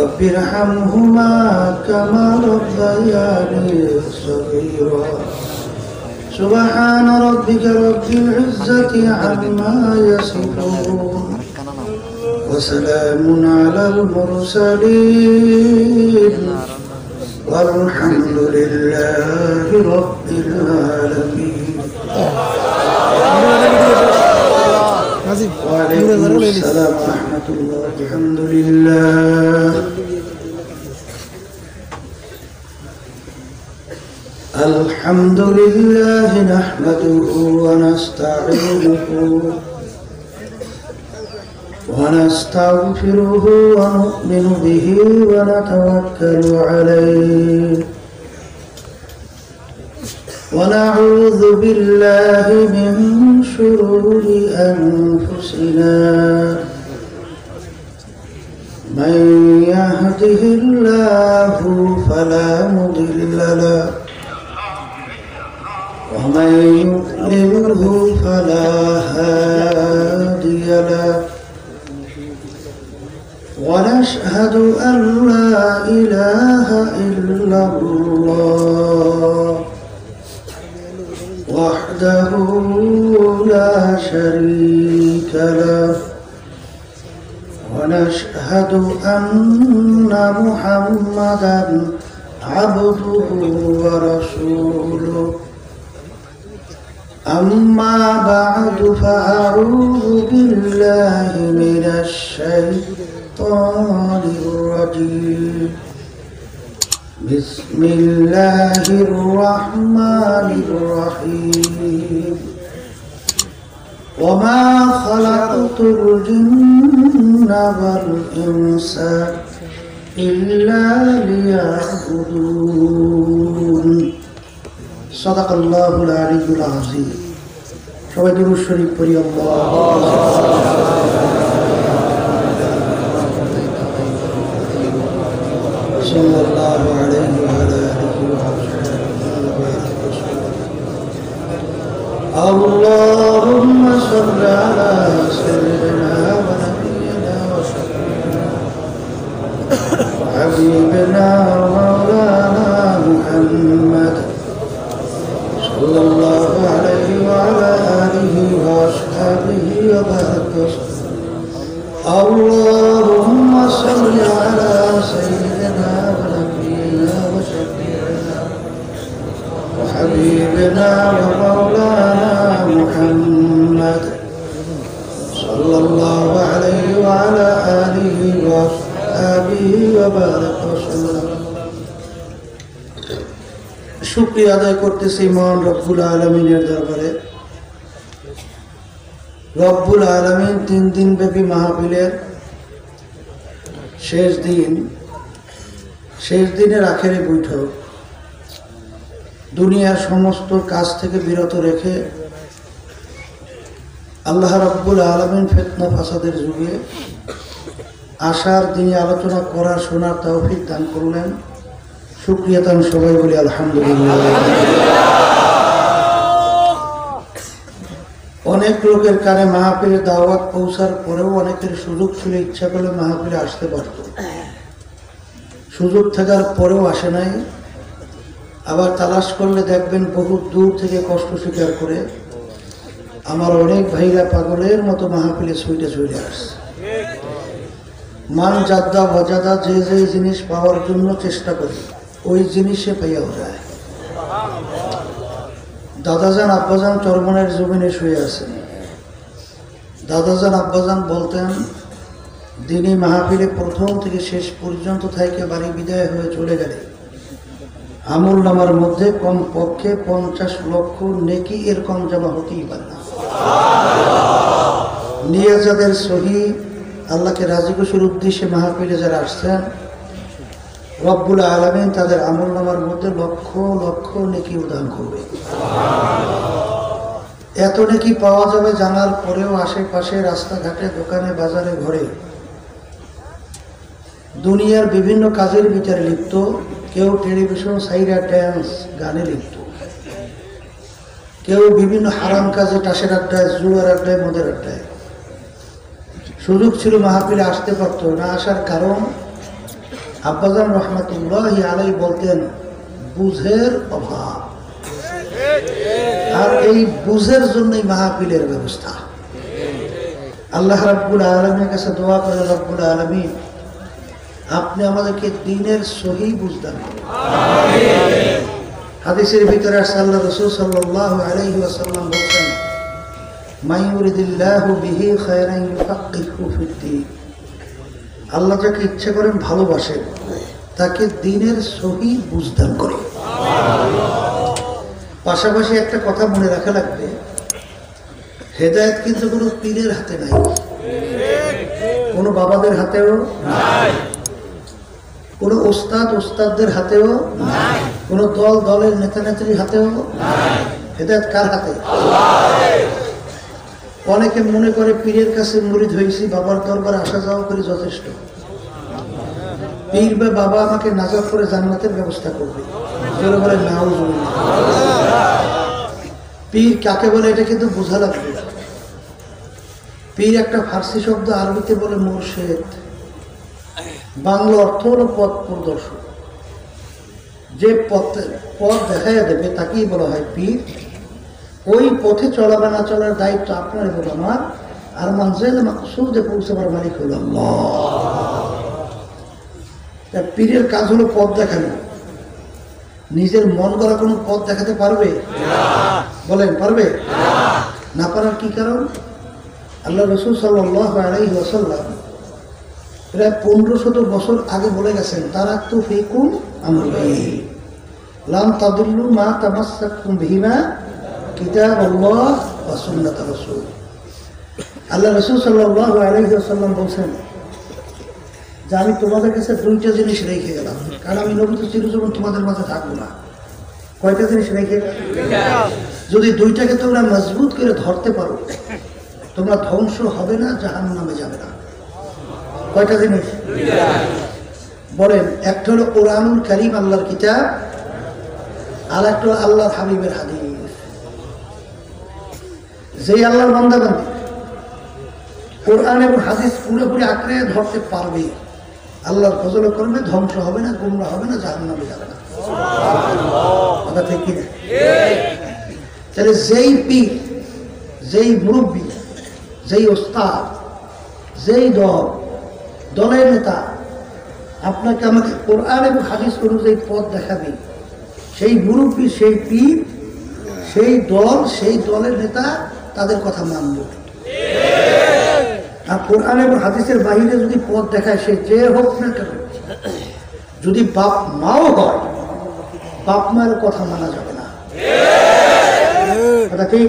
رب ارحمهما كما ربياني صغيرا سبحان ربك رب العزة عما يصفون وسلام على المرسلين والحمد لله رب العالمين. وعليكم السلام ورحمة الله. الحمد لله الحمد لله نحمده ونستعينه ونستغفره ونؤمن به ونتوكل عليه ونعوذ بالله من شرور أنفسنا من يهده الله فلا مضل له ومن يضلله فلا هادي له ونشهد أن لا إله إلا الله وحده لا شريك له ونشهد أن محمدا عبده ورسوله. أما بعد فأعوذ بالله من الشيطان الرجيم. بسم الله الرحمن الرحيم. وما خلقت الجن والإنس إلا ليعبدون. صدق الله العلي العظيم. সবাই দুরূদ শরীফ পড়ি। صلى الله عليه وعلى آله وصحبه. اللهم صل على سيدنا ونبينا وشفيعنا وحبيبنا ومولانا محمد صلى الله عليه وعلى آله وصحبه وبارك وسلم. اللهم صل على سيدنا ونبينا وشفيعنا وحبيبنا ومولانا محمد صلى الله عليه وعلى آله وصحبه وبارك وسلم. শুকরিয়া আদায় করতেছি মহান রব্বুল আলামিনের দরবারে। রব্বুল আলামিন 3 দিন ব্যাপী মাহফিলের শেষ দিনের আখেরি বৈঠক দুনিয়ার সমস্ত কাজ থেকে বিরত রেখে আল্লাহ রব্বুল আলামিন ফিতনা ফাসাদের যুগে আশার দিনে আলোচনা করার শোনার তৌফিক দান করলেন। শুকরিয়া তান সবাই বলি আলহামদুলিল্লাহ। অনেক লোকের কানে মাহফিলে দাওয়াত পৌঁছার পরেও অনেকের সুযোগ ছিল, ইচ্ছা করলে মাহফিলে আসতে পারত, সুযোগ থাকার পরেও আসে নাই। আবার তালাশ করলে দেখবেন বহু দূর থেকে কষ্ট স্বীকার করে আমার অনেক ভাইরা পাগলের মতো মাহফিলে ছুটে আসছে। মান জাদ্দা বজাদা যে যে জিনিস পাওয়ার জন্য চেষ্টা করি ওই জিনিসে পাইয়াও যায়। দাদাজান আব্বাজান চরমনের জমিনে শুয়ে আছেন। দাদাজান আব্বাজান বলতেন, দিনী মাহফিলে প্রথম থেকে শেষ পর্যন্ত থেকে বাড়ি বিদায় হয়ে চলে গেলে আমল নামার মধ্যে কম পক্ষে 50 লক্ষ নেকি এর কম জমা হতেই পারে না। নিয়ে যাদের সহি আল্লাহকে রাজি খুশির উদ্দেশ্যে মাহফিলে যারা আসছেন, রব্বুল আলামিন তাদের আমল নামার মধ্যে লক্ষ লক্ষ নেকি উদান করবে। এত নাকি পাওয়া যাবে জানার পরেও আশেপাশে রাস্তাঘাটে দোকানে বাজারে ঘরে দুনিয়ার বিভিন্ন কাজের বিচারে লিপ্ত, কেউ টেলিভিশন সাইরা ড্যান্স গানে লিপ্ত, কেউ বিভিন্ন হারাম কাজে টাসের আড্ডায়, জুয়ার আড্ডায়, মদের আড্ডায়। সুযোগ ছিল মাহফিলে আসতে পারতো না, আসার কারণ আব্বাজান রহমাতুল্লাহি আলাইহি বলতেন বুঝের অভাব, আর এই বুঝের জন্যই মাহফিলের ব্যবস্থা। আল্লাহ রাব্বুল আলামিনের কাছে দোয়া করে, রাব্বুল আলামিন আপনি আমাদেরকে দ্বীনের সহি বুঝ দান করুন। হাদিসের ভিতরে আল্লাহ রাসূল সাল্লাল্লাহু আলাইহি ওয়াসাল্লাম বলেন, মান ইউরিদিল্লাহু বিহি খায়রান ইউফাক্কিহু ফিদ্দীন, আল্লাহ যাকে ইচ্ছা করেন ভালোবাসেন তাকে দ্বীনের সহি বুঝ দান করে। পাশাপাশি একটা কথা মনে রাখা লাগবে, হেদায়েত কিন্তু কোনো পীরের হাতে নাই, কোনো বাবাদের হাতেও নাই, কোনো ওস্তাদদের হাতেও নাই, কোনো দলের নেতা নেত্রীর হাতেও নাই। হেদায়েত কার হাতে? অনেকে মনে করে পীরের কাছে মুরিদ হয়েছি, বাবার দরবারে আসা যাওয়া করে যথেষ্ট, পীর বা বাবা আমাকে নাজাত করে জান্নাতের ব্যবস্থা করবে। বলে নাউজুবিল্লাহ। পীর কাকে বলে এটা কিন্তু বোঝা লাগবে। পীর একটা ফার্সি শব্দ, আরবিতে বলে মুর্শেদ, বাংলা অর্থ হলো পথ প্রদর্শক। যে পথ দেখাইয়া দেবে তাকেই বলা হয় পীর। ওই পথে চলা বা না চলার দায়িত্ব আপনার এবং আমার, আর মানজিল মাকসুদে পৌঁছাবার মালিক হলো আল্লাহ। পীরের কাজ হলো পথ দেখানো। নিজের মন গড়া কোনো পথ দেখাতে পারবে? বলেন পারবে? না পারার কি কারণ? আল্লাহ রাসূল সাল্লাল্লাহু আলাইহি ওয়াসাল্লাম প্রায় 1500 বছর আগে বলে গেছেন, তারাকতু ফীকুম আমরাইন লাম তাদিল্লু মা তামাসসাকতুম বিহিমা কিতাবাল্লাহ ওয়া সুন্নাত রাসূল। আল্লাহ রাসূল সাল্লাল্লাহু আলাইহি ওয়াসাল্লাম বলেন যে আমি তোমাদের কাছে দুইটা জিনিস রেখে গেলাম, কারণ আমি নবী তো চিরজীবন তোমাদের মাঝে থাকবো না। কয়টা জিনিস রেখে? যদি দুইটাকে তোমরা মজবুত করে ধরতে পারো, তোমরা ধ্বংস হবে না, জাহান্নামে যাবে না। কয়টা জিনিস বলেন? একটা হলো কোরআনুল কারীম, আল্লাহর কিতাব, আর একটা হলো আল্লাহর হাবিবের হাদিস। যেই আল্লাহর বান্দা বান্দী কোরআন এবং হাদিস পুরোপুরি আঁকড়ে ধরতে পারবে, আল্লাহর ফজল করবে, ধ্বংস হবে না, গুমরা হবে না, জাহান্নামে যাবে না। কথা ঠিক কিনা? তাহলে যেই পীর, যেই মুরব্বী, যেই ওস্তাদ, যেই দলের নেতা আপনাকে আমাকে কোরআন এবং হাদিস অনুযায়ী পথ দেখাবে, সেই মুরব্বী, সেই পীর, সেই দল, সেই দলের নেতা তাদের কথা মানব। আর কোরআন এবং হাদিসের বাহিরে যদি পথ দেখায়, সে যে হোক না কেন, যদি বাপ মাও হয়, বাপ মায়ের কথা মানা যাবে না। কথা ঠিক?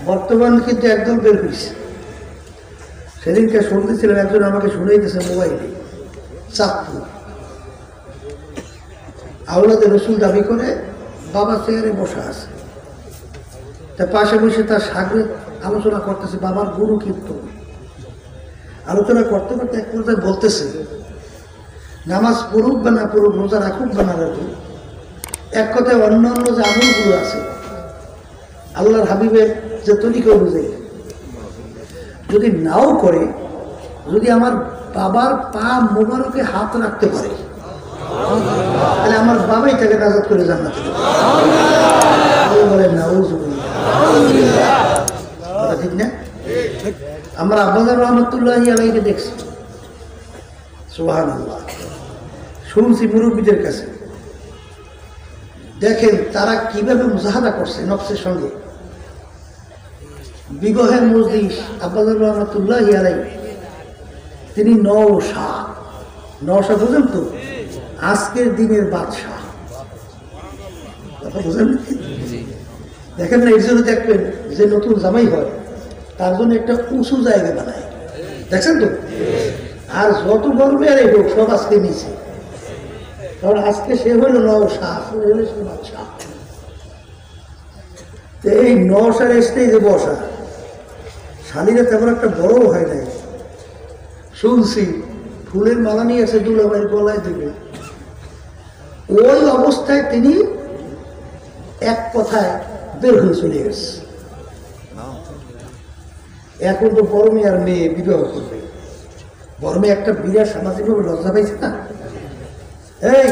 বর্তমান কিন্তু একদল বের হয়েছে। সেদিনকে শুনতেছিলাম, একজন আমাকে শুনাইতেছে মোবাইলে, চাঁদপুর আওলাদে রসুল দাবি করে বাবা চেয়ারে বসা আছে, তার পাশে বসে তার সাগরে আলোচনা করতেছে, বাবার গুরু কীর্তন আলোচনা করতে করতে এক পর্যায়ে বলতেছে, নামাজ পড়ুক বা না পড়ুক, রোজা রাখুক বা না রাখুক, এক কথায় অন্যান্য যে আমলগুলো আছে আল্লাহর হাবিবের যে তরিকা অনুযায়ী যদি নাও করে, যদি আমার বাবার পা মোবারকে হাত রাখতে পারে, তাহলে আমার বাবাই তাকে নাজাত করে জান্নাতে বলে নাউজুবিল্লাহ। ঠিক না? আমরা আব্বাজান রহমাতুল্লাহি আলাইহি দেখছি, সুবহানাল্লাহ, শুনছি মুরব্বীদের কাছে। দেখেন তারা কিভাবে মুজাহাদা করছে নফসের সঙ্গে। বিগহের মজলিস আব্বাজান রহমাতুল্লাহি আলাইহি, তিনি নওশা বুঝেন তো, আজকের দিনের বাদশাহ, কথা বুঝেন? দেখেন না, এর জন্য দেখবেন যে নতুন জামাই হয় তার জন্য একটা উঁচু জায়গা বানায়, দেখছেন তো? আর যত গর্বে আর এই হোক সব আজকে নিচে, কারণ আজকে সে হইল নওশা, হইল সে বাদশাহ। তো এই নশার স্টেজে বসা, শালীরা তেমন একটা বড়ও হয় নাই। শুনছি ফুলের মালা নিয়ে এসে দুলাভাইয়ের গলায় দিবে। ওই অবস্থায় তিনি এক কথায় বের হয়ে চলে গেছে। এখন তো বড় মেয়ে আর মেয়ে বিবাহ করবে, বড় মেয়ে একটা বিরাট সামাজিকভাবে লজ্জা পাইছে না। এই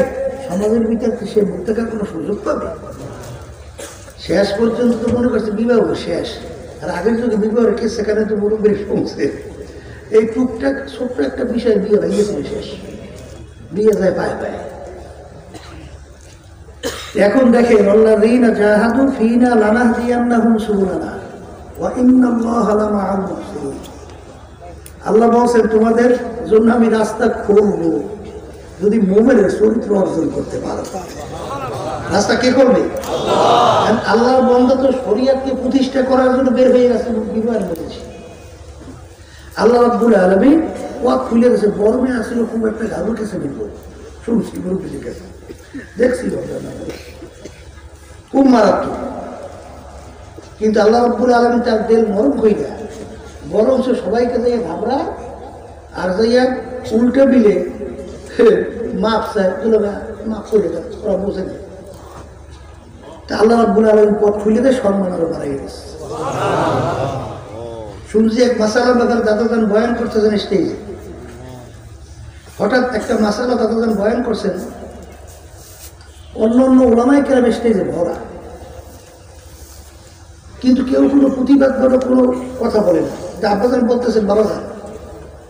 সমাজের ভিতর সে মুখ থাকার কোনো সুযোগ পাবে? শেষ পর্যন্ত তো মনে করছে বিবাহ শেষ, আর আগের যুগে বিবাহ রেখে সেখানে তো মুরব্বী শুনছে এই টুকটাক ছোট্ট একটা বিষয় বিয়ে হয়ে গেছে, শেষ বিয়ে যায় পায়ে পায়ে। এখন দেখেন আল্লাযীনা জাহাদু ফীনা লানাহদিয়ান্নাহুম সুবুলানা ওয়া ইন্নাল্লাহা লামাআল মুহসিনিন। আল্লাহ বলেন তোমাদের জন্য আমি রাস্তা খুলব যদি মুমিনের চরিত্র অর্জন করতে পারো। রাস্তা কে করবে? আল্লাহর বান্দা তো শরীয়তকে প্রতিষ্ঠা করার জন্য বের হয়ে গেছে বিবাহের মধ্যে। আল্লাহ রাব্বুল আলামিন পথ খুলে গেছে। বড় মেয়ে আসলে খুব একটা গাভীর কাছে নিব, শুনছি মুরব্বীদের কাছে, দেখছি খুব মারাত্মক। কিন্তু আল্লাহ রাব্বুল আলামিন তার দিল নরম হয়ে যায়, বরং সে সবাইকে যাইয়া ঘাবড়ায় আর যাইয়া উল্টে মিলে মাপ চায়, মাপ করে দেয়, ওরা বোঝে না। তা আল্লাহ রাব্বুল আলামিন পথ খুলে দেয়, সম্মান আরো বাড়াই গেছে। শুনছি এক মাসালার ব্যাপারে দাদাজান বয়ান করতেছেন স্টেজে। হঠাৎ একটা মাসালা দাদাজান বয়ান করছেন, অন্য অন্য ওলামায়ে কেরাম স্টেজে ভরা, কিন্তু কেউ কোনো প্রতিবাদ করে কোনো কথা বলে না। আব্বাজান বলতেছেন বাবাজান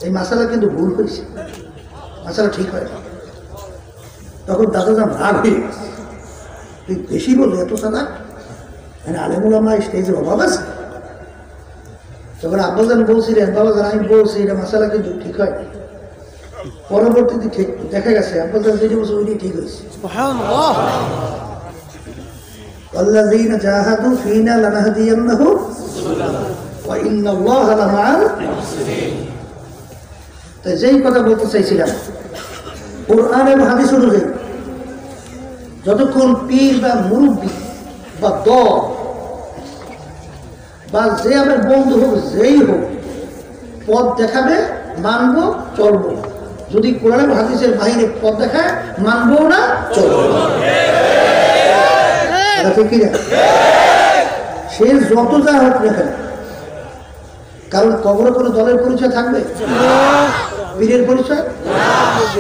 এই মাসালা কিন্তু ভুল হয়েছে, মাসালা ঠিক হয় না। তখন দাদাজান রাগ হয়ে গেছে, তুই বেশি বললি এত সাদা, মানে আলেমুল ওলামা স্টেজে অভাব আছে। তখন আব্বাজান বলছিলেন বাবাজান আমি বলছি এটা মাসালা কিন্তু ঠিক হয়। পরবর্তীতে ঠিক দেখা গেছে আব্বাজান যেটি বলছে ওইটি ঠিক হয়েছে। আল্লাযীনা জাহাদু ফীনা লানাহদিয়ান্নাহুম ওয়া ইন্নাল্লাহা লামাআল মুহসিনিন। তাই যেই কথা বলতে চাইছিলাম, কোরআন এবং হাদিস অনুযায়ী যতক্ষণ পীর বা মুরব্বী বা দল বা যে আমার বন্ধু হোক যেই হোক পথ দেখাবে, মানবো চলবো। যদি কোরআন এবং হাদিসের বাইরে পথ দেখায় মানবো না, চলবো। সে যত যা হোক না কেন, কারণ কবরে কোনো দলের পরিচয় থাকবে? পীরের পরিচয়,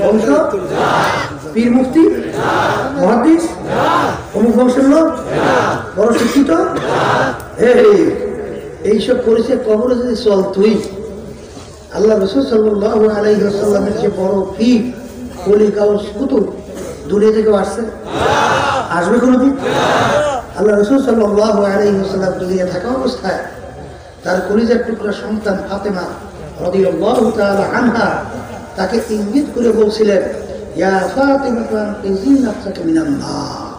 বংশ, পীর মুফতি, মুহাদ্দিস, অমুক বংশের লোক, বড় শিক্ষিত, এইসব পরিচয় কবরে যদি চলতই, আল্লাহ রাসূল সাল্লাল্লাহু আলাইহি ওয়াসাল্লামের যে বড় পীর ওলি গাউস কুতুব দুনিয়া থেকে আসছে, আসবে কোনোদিন? আল্লাহ রাসূল সাল্লাল্লাহু আলাইহি ওয়াসাল্লাম দুনিয়া থাকা অবস্থায় তার কলিজার টুকরা সন্তান ফাতেমা রাদিয়াল্লাহু তাআলা আনহা তাকে ইঙ্গিত করে বলছিলেন, ইয়া ফাতেমা আনকিযি নাফসাকা মিনান নার।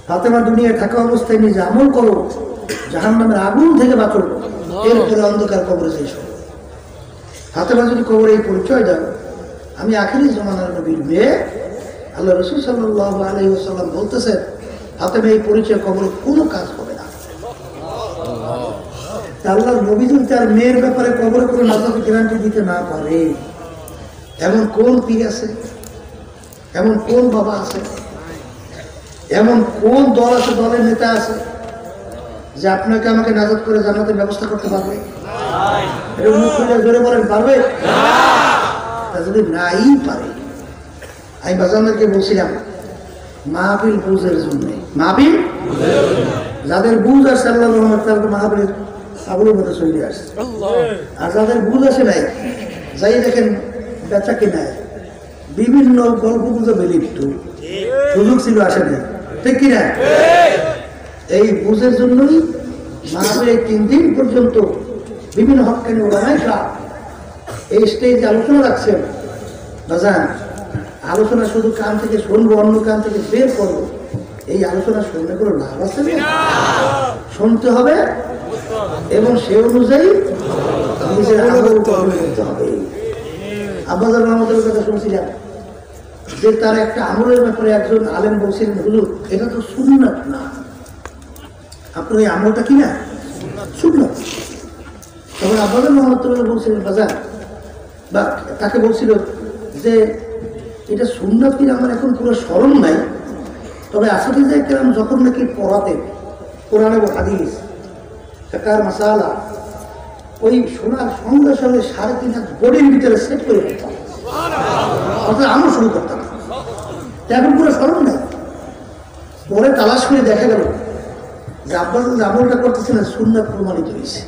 ফাতেমা দুনিয়া থাকা অবস্থায় নিজে আমল করো, জাহান্নামের আগুন থেকে বাঁচো, এরপরে অন্ধকার কবরে যাইস। ফাতেমা যদি কবরে এই পরিচয় দাও, আমি আখিরি জামানার নবীর মেয়ে। আল্লাহ রাসূল সাল্লাল্লাহু আলাইহি ওয়াসাল্লাম বলতেছেন, ফাতেমা এই পরিচয় কবরে কোনো কাজ হবে না। আল্লাহর নবী যদি তার মেয়ের ব্যাপারে কবরে কোনো নাজাত গ্যারান্টি দিতে না পারে, এমন কোন পীর আছে, এমন কোন বাবা আছে, এমন কোন দল আছে, দলের নেতা আছে যে আপনাকে আমাকে নাজাত করে জান্নাতের ব্যবস্থা করতে পারবে? জোরে বলেন, পারবে? যদি নাই পারে, আমি বাজানদেরকে বলছিলাম মাহফিল বুঝের জন্য, মাহফিল যাদের বুঝ আছে আল্লাহ রহমত তারা মাহফিলের আগুনের মধ্যে চলে আসছে। আর যাদের বুঝ আসে নাই, যাই দেখেন বেচা কিনায় বিভিন্ন গল্প বুঝে বেলিপ্ত, সুযোগ ছিল আসে নাই, ঠিক কিনা? এই বুঝের জন্যই মাহফিলে 3 দিন পর্যন্ত বিভিন্ন হক্কানি ওলামায়ে কেরাম এই স্টেজে আলোচনা রাখছেন। বাজান আলোচনা শুধু কান থেকে শুনবো, অন্য কান থেকে বের করবো, এই আলোচনা শুনলে কোনো লাভ আছে না? শুনতে হবে এবং সে অনুযায়ী নিজের আমল করতে হবে। আব্বাজান রহমতুল্লাহর কথা শুনছিলাম যে তার একটা আমলের ব্যাপারে একজন আলেম বলছিলেন, হুজুর এটা তো সুন্নাত না, আপনার ওই আমলটা কি না সুন্নাত। তখন আব্বাজান মোহাম্মদ বলছিলেন বাজার বা তাকে বলছিল যে এটা সুন্নাত কিনা আমার এখন পুরো স্মরণ নাই, তবে আসাতে যায় কেরাম যখন নাকি পড়াতেন কোরআন এবং হাদিস ফিকহ মাসালা ওই শোনার সঙ্গে সঙ্গে 3.5 হাত বডির ভিতরে সেট করে ফেলতাম, অর্থাৎ আমল শুরু করতাম। এখন পুরো স্মরণ নাই। পরে তালাশ করে দেখা গেল যে আব্বাস আমলটা করতেছিলেন সুন্নাত প্রমাণিত হয়েছে।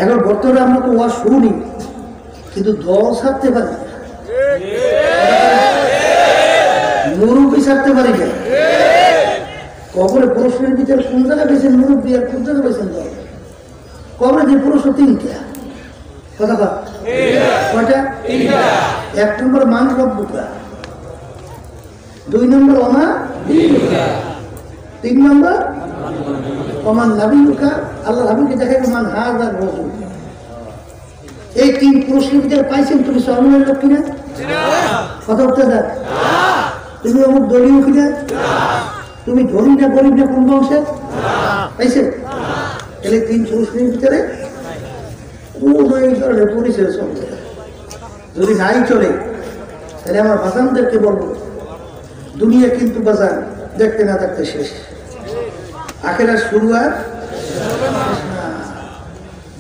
এখন বর্তমানে আমরা তো ওয়াজ শুনি, কিন্তু দল ছাড়তে পারি না, মুরব্বী ছাড়তে পারি না। কবরে প্রশ্নের ভিতরে কোন জায়গায় পেয়েছেন মুরব্বী আর কোন জায়গায় পেয়েছেন দল? কবরে যে প্রশ্ন 3টা কথা কয়টা? 1 নম্বর মান রব্বুকা, 2 নম্বর ওমা, 3 নম্বর ওমান নাবিয়ুকা, আল্লাহ হাবিবকে দেখাইবে মান হাযা রাসূল। এই 3 প্রশ্নের ভিতরে পাইছেন তুমি সর্বনের লোক কিনা? কথা উঠতে দেন। তুমি অমুক দলীয় কিনা? তুমি ধনী না গরিব না কোন বংশে পাইছে? তাহলে 3 প্রশ্নের ভিতরে কোন এই ধরনের পরিচয় চলবে। যদি নাই চলে তাহলে আমার বাজানদেরকে বলবো দুনিয়া কিন্তু বাজান দেখতে না দেখতে শেষ, আখেরাত শুরু আর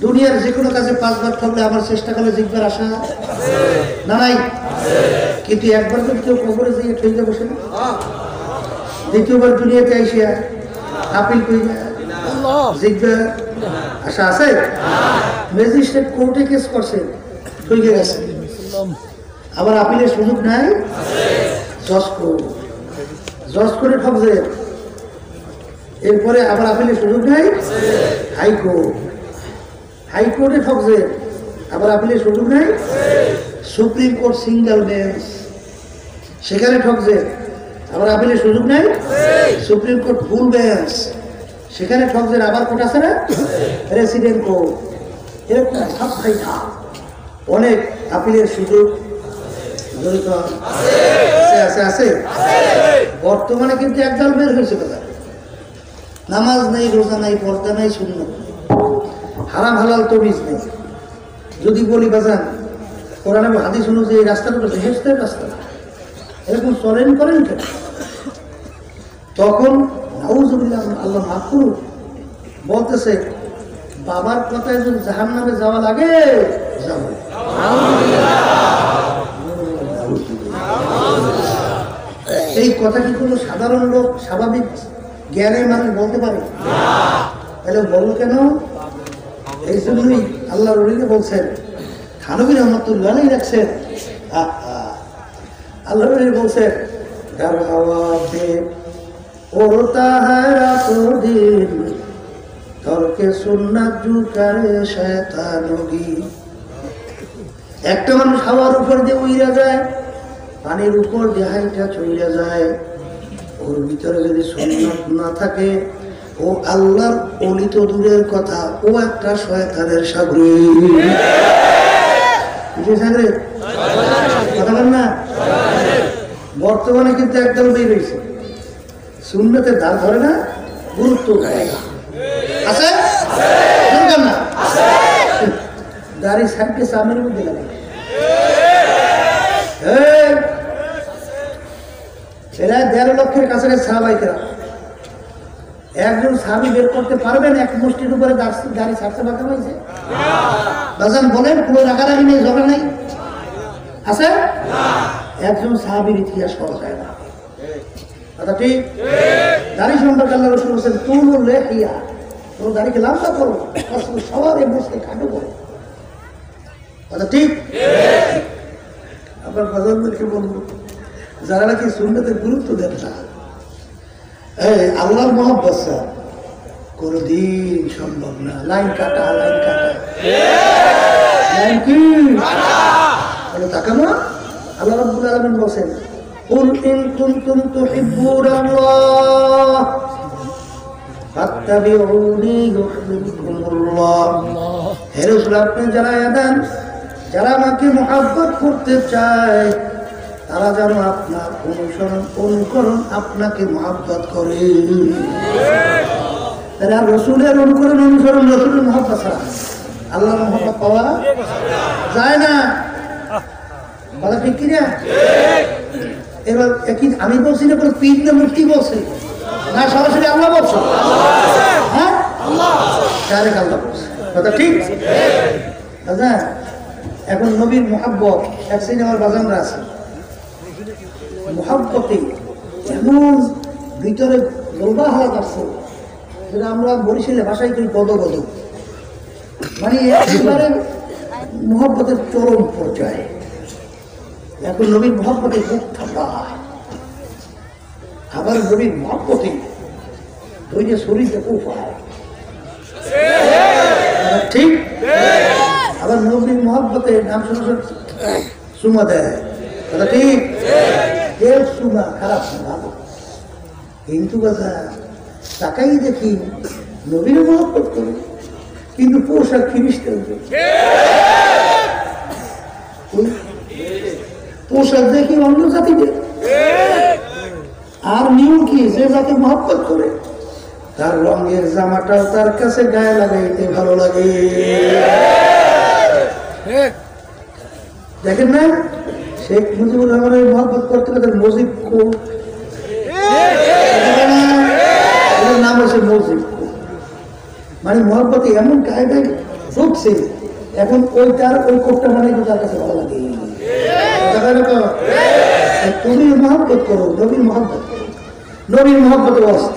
দুনিয়ার যে কোনো কাজে 5 বার থাকলে আমার চেষ্টা করলে জিতবার আশা না নাই, কিন্তু একবার যদি কেউ কবরে যেয়ে ঠইকে বসে না, দ্বিতীয়বার দুনিয়াতে আইসিয়া আপিল কইরা জিতবার আশা আছে? ম্যাজিস্ট্রেট কোর্টে কেস করছে, ঠইকে গেছে, আবার আপিলের সুযোগ নাই। জজ করে ঠকছে, এরপরে আবার আপিলের সুযোগ নাই। হাইকোর্টে ঠকছে, আবার আপিলের সুযোগ নাই। সুপ্রিম কোর্ট সিঙ্গেল বেঞ্চ, সেখানে ঠকছে, আবার আপিলের সুযোগ নাই। সুপ্রিম কোর্ট ফুল বেঞ্চ, সেখানে ঠকছে, আবার কোর্ট আছে না প্রেসিডেন্ট কোর্ট। এরকম অনেক আপিলের সুযোগ জড়িত আছে। বর্তমানে কিন্তু একদল বের হয়েছে কথা, নামাজ নাই, রোজা নাই, পর্দা নাই, সুন্নাত নাই, হারাম হালাল তমিজ নেই। যদি বলি বাজান কোরআন এবং হাদিস অনুযায়ী এই রাস্তাটা তো বেহেশতের রাস্তা, এরকম চলেন করেন কেন? তখন নাউযুবিল্লাহ, আল্লাহ মাফ করুন, বলতেছে বাবার কথায় যদি জাহান্নামে যাওয়া লাগে যাবো। এই কথা কি কোনো সাধারণ লোক স্বাভাবিক জ্ঞানের মানুষ বলতে পারে? তাহলে বললো কেন? এই জন্যই আল্লাহ রলিকে বলছেন, থানবী রহমতুল্লাহ রাখছেন, আল্লাহ রলি বলছেন ডার হাওয়াতে ওরতা है रातों दिन তরকে সুন্নাত জুকারে শয়তানগি। একটা মানুষ হাওয়ার উপর দিয়ে উইরা যায়, পানির উপর দিয়ে হাইটা চইরা যায়, ওর ভিতরে যদি সুন্নাত না থাকে ও আল্লাহর ওলি তো দূরের কথা, ও একটা শয়তানের সাগরে। কথা বল না? বর্তমানে কিন্তু একদল বের হয়েছে, সুন্নাতের ধার ধরে না, গুরুত্ব দেয় আছে না, দাড়ি সাইডকে সামনের মধ্যে লাগে। এরা ১.৫ লক্ষের কাছাকাছি সাহাবাইকেরা, একজন সাহাবী বের করতে পারবেন এক মুষ্টির উপরে দাড়ি ছাড়তে বাঁকা হয়েছে? বাজান বলেন, কোনো রাগারাগি নেই, ঝগড়া নেই, আছে? একজন সাহাবীর ইতিহাস করা যায় না, কথা ঠিক? দাড়ি সম্পর্কে আল্লাহ রাসূল বলেছেন তুলুল লিহিয়া, তোর দাড়িকে লম্বা করো, সবার এই বসতে খাটো করো, কথা ঠিক? আপনার বাজারদেরকে বলবো যারা নাকি সুন্নতের গুরুত্ব দেন না, আল্লাহর মহব্বত কোনদিন সম্ভব না। লাইন কাটা লাইন কি তাকানো? আল্লাহ রাব্বুল আলামিন বলেন কুল ইন কুনতুম তুহিব্বুনাল্লাহ ফাত্তাবিউনি ইউহিব্বুকুমুল্লাহ। হে রাসূল, আপনি জানায়া দেন যারা আমাকে মহব্বত করতে চায় তারা যেন আপনার অনুকরণ আপনাকে মহব্বত করে। তারা রসুলের অনুকরণ রসুলের মহব্বত ছাড়া আল্লাহর মহব্বত পাওয়া যায় না। কথা ঠিক কিনা? এবার একই আমি বলছি না, পীর না মূর্তি বলছে না, সরাসরি আল্লাহ বলছে। হ্যাঁ, ডাইরেক্ট আল্লাহ বলছে, কথা ঠিক। দাদা এখন নবীর মহব্বত এক সিনেমার বাজানরা আছে, মহব্বতে এমন ভিতরে গোলবা হালাত আসছে, যেটা আমরা বরিশালে ভাষায় করি গদ গদ, মানে একেবারে মহব্বতের চরম পর্যায়ে। এখন নবীর মহব্বতে মুখ ঠান্ডা, আবার নবীর মহব্বতে ধৈর্য শরীরটা খুব হয়, ঠিক। আবার নবীর মহব্বতে নাম শুনে সুমা দেয়, কথা ঠিক। কেউ সুমা খারাপ ভালো, কিন্তু কথা তাকাই দেখি নবীর মহব্বত করে, কিন্তু পোশাক খ্রিস্টান, পোশাক দেখি অন্য জাতিদের। আর নিয়ম কি, যে যাকে মহব্বত করে তার রঙের জামাটাও তার কাছে গায়ে লাগাইতে ভালো লাগে। দেখেন না, শেখ মুজিবুর রহমানের মহব্বত করতে করতে মজিব নাম হচ্ছে মজিব, মানে মহব্বতে এমন কায়দায় ঢুকছে, এখন ওইটার ওই কোপটা মানে তার কাছে ভালো লাগে। তুমি মহব্বত করো, নবীর মহব্বত করো, নবীর মহব্বতে অস্ত,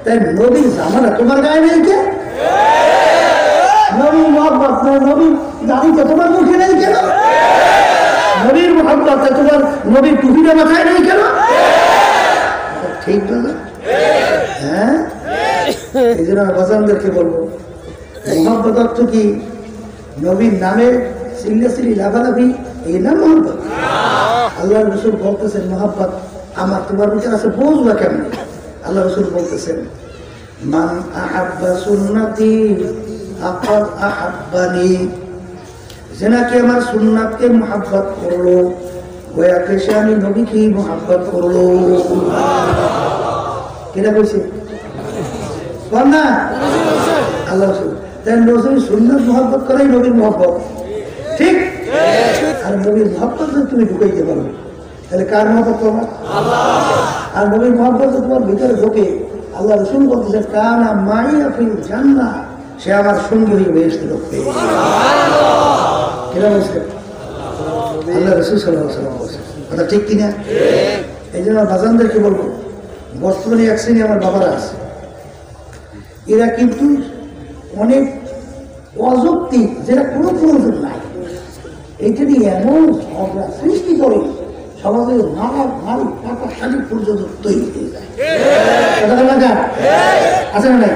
তাই নবীর জামানা তোমার গায়ে নেই কে? নবীর মহব্বত নবীর দাড়িটা তোমার মুখে নেই কেন? নবীর মহব্বত তোমার নবীর টুপিটা মাথায় নেই কেন? ঠিক না? হ্যাঁ, এই জন্য বাজানদেরকে বলবো, মহব্বত অর্থ কি? নবীর নামে সিল্লাসিলি লাভালাভি, এই নাম মহব্বত। আল্লাহ রসুল বলতেছেন মহব্বত আমার তোমার ভিতরে আছে, বুঝবা কেমন? আল্লাহ রসুল বলতেছেন মান আহাব্বা সুন্নতি আকাদ আহাব্বানি, যে নাকি আমার সুন্নাতকে মহব্বত করলো, গোয়াকে সে আমি নবীকেই মহব্বত করলো। কেটা বলছে না? আল্লাহ রসুল। তাই নবীর সুন্নাত মহব্বত করাই নবীর মহব্বত, ঠিক। আর নবীর মহব্বত যদি তুমি ঢুকাইতে পারো, তাহলে কার মহব্বত করবা? আর নবীর মহব্বত তোমার ভিতরে ঢোকে, আল্লাহ রসুল বলতেছে কানা মাইয়া ফিল জান্নাহ, সে আমার সঙ্গী হয়ে বেহেশতে ঢুকবে। কেনা বলছে আল্লাহ রসুল সাল্লাল্লাহু আলাইহি ওয়াসাল্লাম বলছে, কথা ঠিক কিনা? এই জন্য বাজানদেরকে বলবো, বর্তমানে এক শ্রেণী আমার বাবারা আছে, এরা কিন্তু অনেক অযৌক্তিক, যেটা কোনো প্রয়োজন নাই, এইটা নিয়ে এমন ঝগড়া সৃষ্টি করে সমাজের মারামারি টাকা শাড়ি পর্যন্ত তৈরি হয়ে যায়। আছে না নাই?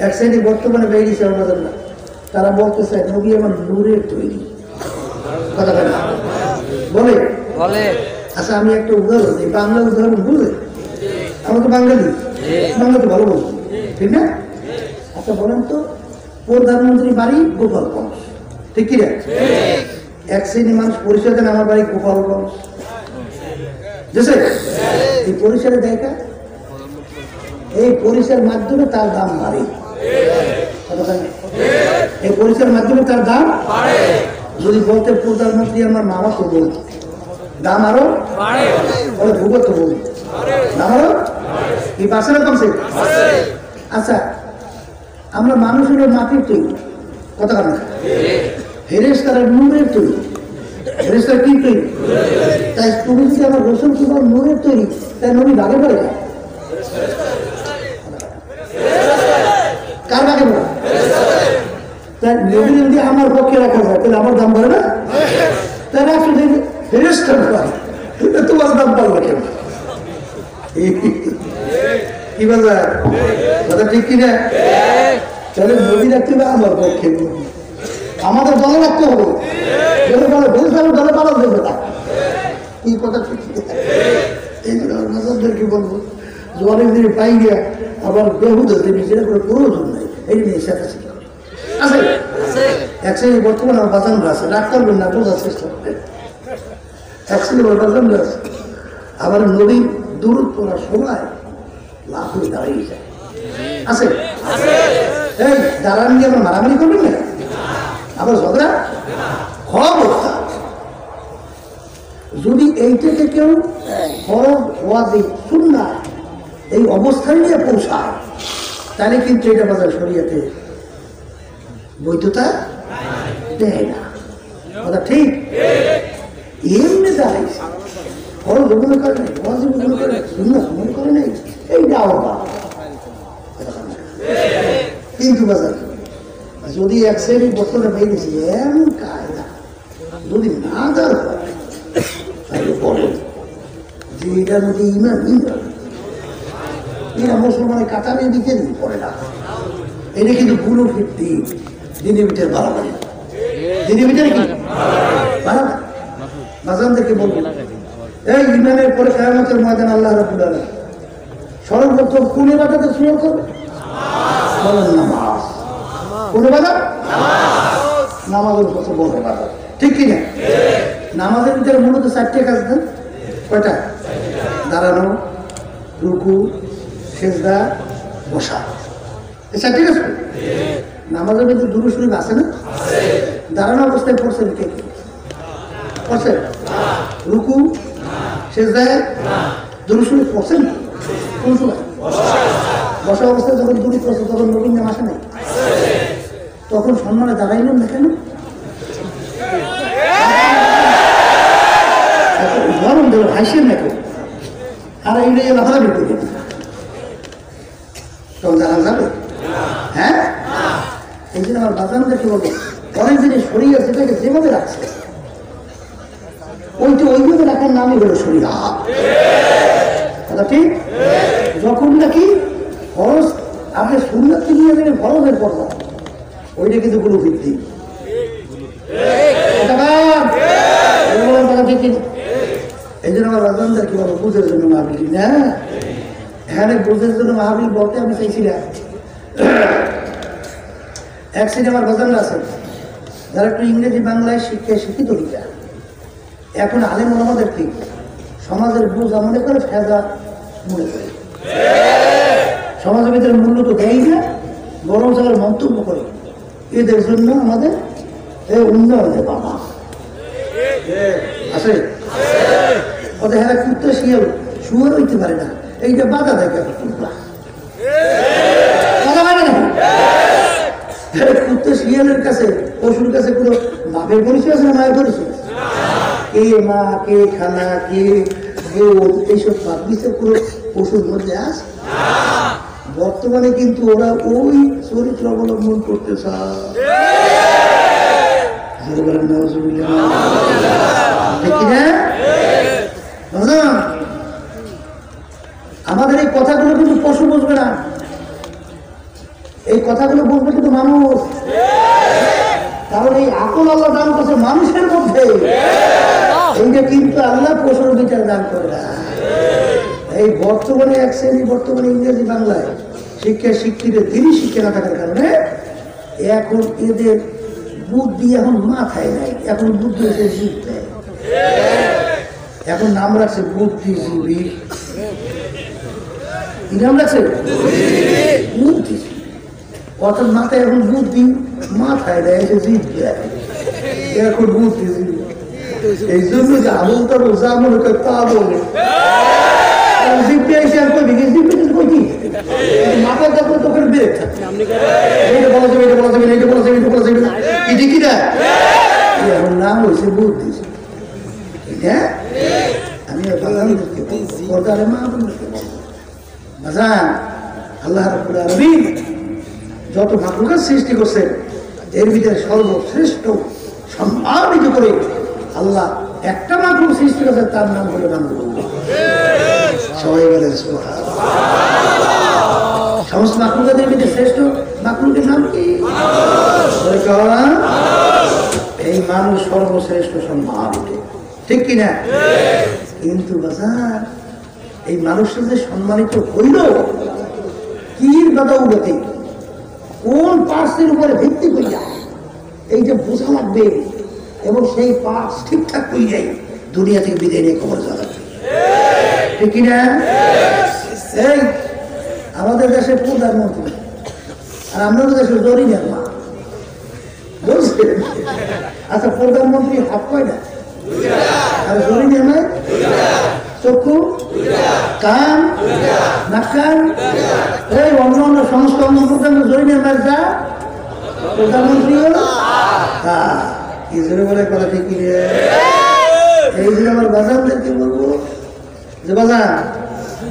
এক শ্রেণী বর্তমানে বেরিয়েছে আমাদের না, তারা বলতেছে নবী আমার নূরের তৈরি, কথা বলে বলে। আচ্ছা আমি একটা উদাহরণ দিই, বাংলা উদাহরণ বুঝলে, আমরা তো বাঙালি, বাংলা তো ভালো বলছি, ঠিক না? আচ্ছা বলেন তো, প্রধানমন্ত্রী বাড়ি গোপালগঞ্জ, ঠিক কি রে? এক শ্রেণী মানুষ পরিচয় দেন আমার বাড়ি গোপালগঞ্জ, বুঝছে? এই পরিচয় দেখা, এই পরিচয়ের মাধ্যমে তার দাম বাড়ে, এই পরিচয়ের মাধ্যমে তার দাম যদি বলতে প্রধানমন্ত্রী আমার মামা তো বলত, দাম আরো বলে ভূগত বল, দাম আরো কি পাশে না কমছে? আচ্ছা আমরা মানুষ হলো মাটির তৈরি, কথা কথা ফেরেশতারা নূরের তৈরি, ফেরেশতারা কি তৈরি? তাই তুমি যদি আমার রসুল তোমার নূরের তৈরি, তাই নবী ভাগে পড়ে যায়, কার ভাগে পড়ে? তাই নবী যদি আমার পক্ষে রাখা যায় তাহলে আমার দাম বাড়ে না? তাই রাখছো যে ফেরেশতার পায়, তোমার দাম বাড়বে কেন? কি বাজার কথা ঠিক কিনা? তাহলে নবী রাখতে হবে আমার পক্ষে, আমাদের দলে রাখতে হবে, দলে পালন দেবে না, এই কথা ঠিক। এই জন্য বলবো যে অনেক দিন পাই গিয়া আবার বেহুদ সেটা করে প্রয়োজন নেই, এই নিয়ে শেখাচ্ছি আছে। এক শ্রেণী বর্তমানে আমার বাজানো আছে, রাগ করবেন না, বোঝার চেষ্টা করবেন। এক শ্রেণী বাজান আছে, আবার নবীর দূরত পড়ার সময় লাভ হয়ে দাঁড়িয়ে যায়। আছে এই দাঁড়ান দিয়ে আমার মারামারি করবেন না, আবার ঝগড়া খবরদার। যদি এইটাকে কেউ ফরজ ওয়াজিব সুন্নাহ এই অবস্থায় নিয়ে পৌঁছায়, তাহলে কিন্তু এটা বাজার শরীয়তে বৈধতা দেয় না। কথা ঠিক? এমনি দাঁড়াইছে ফরজ মনে করে নাই, ওয়াজিব মনে করে নাই, সুন্নাহ মনে করে নাই, এইটা আবার। কিন্তু বাজার যদি এক শ্রেণী বছরে বেরিয়েছে এমন কায়দা যদি না দেওয়া হয়, তাহলে বলে যে এটার মধ্যে ইমান এরা মুসলমানের কাতারের দিকে পড়ে না। এটা কিন্তু পুরো ফিরতি দিনের ভিতরে বাড়াবাড়ি, দিনের ভিতরে কি বাড়াবাড়ি। বাজানদেরকে বলবো এই ইমানের পরে কিয়ামতের ময়দান আল্লাহ রাব্বুল আলামিন সর্বপ্রথম কোন ইবাদতে শুরু করবে? বলেন নামাজ। কোন ইবাদত? নামাজের কথা বলতে পারবে, ঠিক কিনা? নামাজের ভিতরে মূলত 4টে কাজ দেন। কয়টা? দাঁড়ানো, রুকু, সেজদা, বসা, এই 4টে কাজ। নামাজের ভিতরে দুরূদ শরীফ আছে না? দাঁড়ানো অবস্থায় পড়ছেন কে কে? পড়ছেন? রুকু, সেজদায় দুরূদ শরীফ পড়ছেন? কোন সময়? বসা অবস্থায় যখন দুরূদ পড়ছে তখন নবীর নাম আসে নাই? তখন সম্মানে দাঁড়াইলেন না কেন? গরম দেব হাসেন না কেউ, আর এইটা লাফালাফি করবেন তখন জানা যাবে? হ্যাঁ, এই জন্য আমার বাজানদেরকে বলবো অনেক জিনিস শরীর সেটাকে যেভাবে রাখছে ওইটা ওইভাবে রাখার নামই হলো শরীয়ত। কথা ঠিক? যখন নাকি ফরজ আপনি সুন্নাতকে নিয়ে গেলে ফরজের পর্দা, ওইটা কিন্তু কোনো ভিত্তি। এই জন্য আমার বাজানদের কি বলো বুঝের জন্য মাহফিল না, হ্যাঁ বুঝের জন্য মাহফিল বলতে আমি চাইছি না। এক সাইডে আমার বাজান আছে যারা একটু ইংরেজি বাংলায় শিক্ষায় শিক্ষিত হইয়া এখন আলেম ওলামাদের ঠিক সমাজের বোঝা মনে করে, ফেজা মনে করে, সমাজের ভিতরে মূল্য তো দেয় না, বরং সবার মন্তব্য করে। এদের জন্য আমাদের উন্নয়নের বাবা আছে। ওদের হ্যাঁ কুত্তা শিয়াল শুয়ার হইতে পারে না, এইটা বাধা দেয় কুত্তা মানে না। কুত্তা শিয়ালের কাছে পশুর কাছে কোনো বাপের পরিচয় আছে না মায়ের পরিচয় আছে? কে মা, কে খালা, কে এইসব বাপ বিচার করে পশুর মধ্যে আসে। বর্তমানে কিন্তু ওরা ওই চরিত্র অবলম্বন করতে চায়। আমাদের এই কথাগুলো কিন্তু পশু বুঝবে না, এই কথাগুলো বুঝবে কিন্তু মানুষ। কারণ এই আকল আল্লাহ দান করছে মানুষের মধ্যে, এইটা কিন্তু আল্লাহ পশুর বিচার দান করে না। এই বর্তমানে এক শ্রেণী বর্তমানে ইংরেজি বাংলায় শিক্ষা শিক্ষিত তিনি শিক্ষা না থাকার কারণে এখন এদের বুদ্ধি এখন মাথায় নাই, এখন বুদ্ধি হচ্ছে জীব দেয়। এখন নাম রাখছে বুদ্ধিজীবী, কি নাম রাখছে? বুদ্ধিজীবী। অর্থাৎ মাথায় এখন বুদ্ধি মাথায় দেয়, এসে জীব দেয়, এখন বুদ্ধিজীবী। এই জন্য যে আমল করবো যা মনে করে তা বলে মাথার যখন তখন বেড়ে থাকে এইটা বলা যাবে, এটা বলা যাবে না, এটা বলা যাবে, এটা বলা যাবে না, এটি কি না? এখন নাম হয়েছে বুদ্ধি। হ্যাঁ, আমি আল্লাহ রাব্বুল আলামিন যত মাখলুকাত সৃষ্টি করছে এর ভিতরে সর্বশ্রেষ্ঠ সম্মানিত করে আল্লাহ একটা মাখলুক সৃষ্টি করছে, তার নাম হলো মানুষ। সবাই বলেন সুবহানাল্লাহ। সমস্ত মাখলুকাতের ভিতরে শ্রেষ্ঠ মাখলুকের নাম কি? এই মানুষ সর্বশ্রেষ্ঠ সম্মানিত, ঠিক কিনা? কিন্তু বাজার এই মানুষের যে সম্মানিত হইল কির বদৌলতে, কোন পার্সের উপরে ভিত্তি করিয়া, এই যে বোঝা লাগবে এবং সেই পার্স ঠিকঠাক করিয়াই দুনিয়া থেকে বিদায় নিয়ে কবর যাওয়া লাগবে, ঠিক না? এই আমাদের দেশের প্রধানমন্ত্রী আর আমাদের দেশের জরিনের মা, বুঝলেন? আচ্ছা, প্রধানমন্ত্রী হাত কয়টা আর জরিনের মা চক্ষু, কান, নাক, কান, এই অন্য অন্য সমস্ত অঙ্গ প্রত্যঙ্গ জরিনের মার যা, প্রধানমন্ত্রী হলো কি জোরে বলে কথা, ঠিক কি? এই জন্য আমার বাজারদেরকে বলবো যে বাজার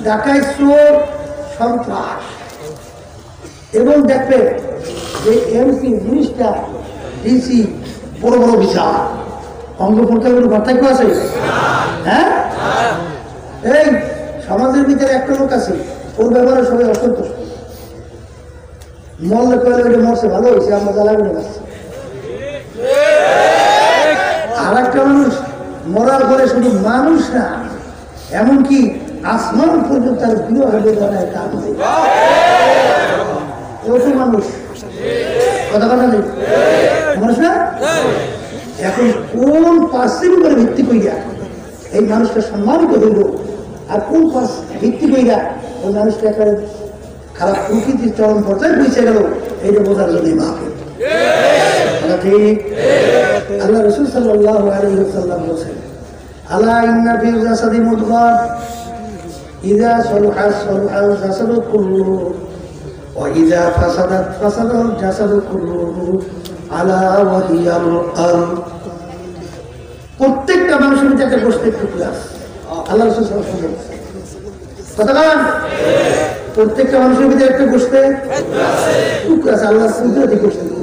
ডাকাই, চোর, সন্ত্রাস, এবং দেখবে যে এমপি, মিনিস্টার, ডিসি, বড় বড় বিচার অঙ্গ প্রত্যঙ্গের পার্থক্য আছে? হ্যাঁ, এই সমাজের ভিতরে একটা লোক আছে, ওর ব্যাপারে সবাই অসন্তুষ্ট। মরলে কয়লে ওইটা মরছে, ভালো হয়েছে, আমরা জ্বালাগুলো পাচ্ছি। আর একটা মানুষ মরার পরে শুধু মানুষ না, এমনকি আসমান পর্যন্ত তার প্রিয় হবে কাজ মানুষ, কথা কথা নেই মানুষ না। এখন কোন পার্সেন্ট করে ভিত্তি করিয়া এই মানুষটা সম্মানিত হইল, আর কোন ভিত্তি করিয়া ওই মানুষটা একটা খারাপ প্রকৃতির চরম পর্যায়ে পৌঁছে গেল, এইটা বোঝার জন্যই মাহফিল। ঠিক আল্লাহ রাসূল সাল্লাল্লাহু আলাইহি ওয়াসাল্লাম বলেছেন, আলা ইন্না ফিল জাসাদি মুদগাহ ইযা সালহা সালহাল জাসাদু কুল্লুহু ওয়া ইযা ফাসাদাত ফাসাদাল জাসাদু কুল্লুহু আলা ওয়া হিয়াল কলব। প্রত্যেকটা মানুষের মধ্যে একটা গোশতের টুকরা আছে, আল্লাহ রাসূল সাল্লাল্লাহু আলাইহি ওয়াসাল্লাম কথাকান, প্রত্যেকটা মানুষের মধ্যে একটা গোশতের টুকরা আছে, আল্লাহর কুদরতি গোশতের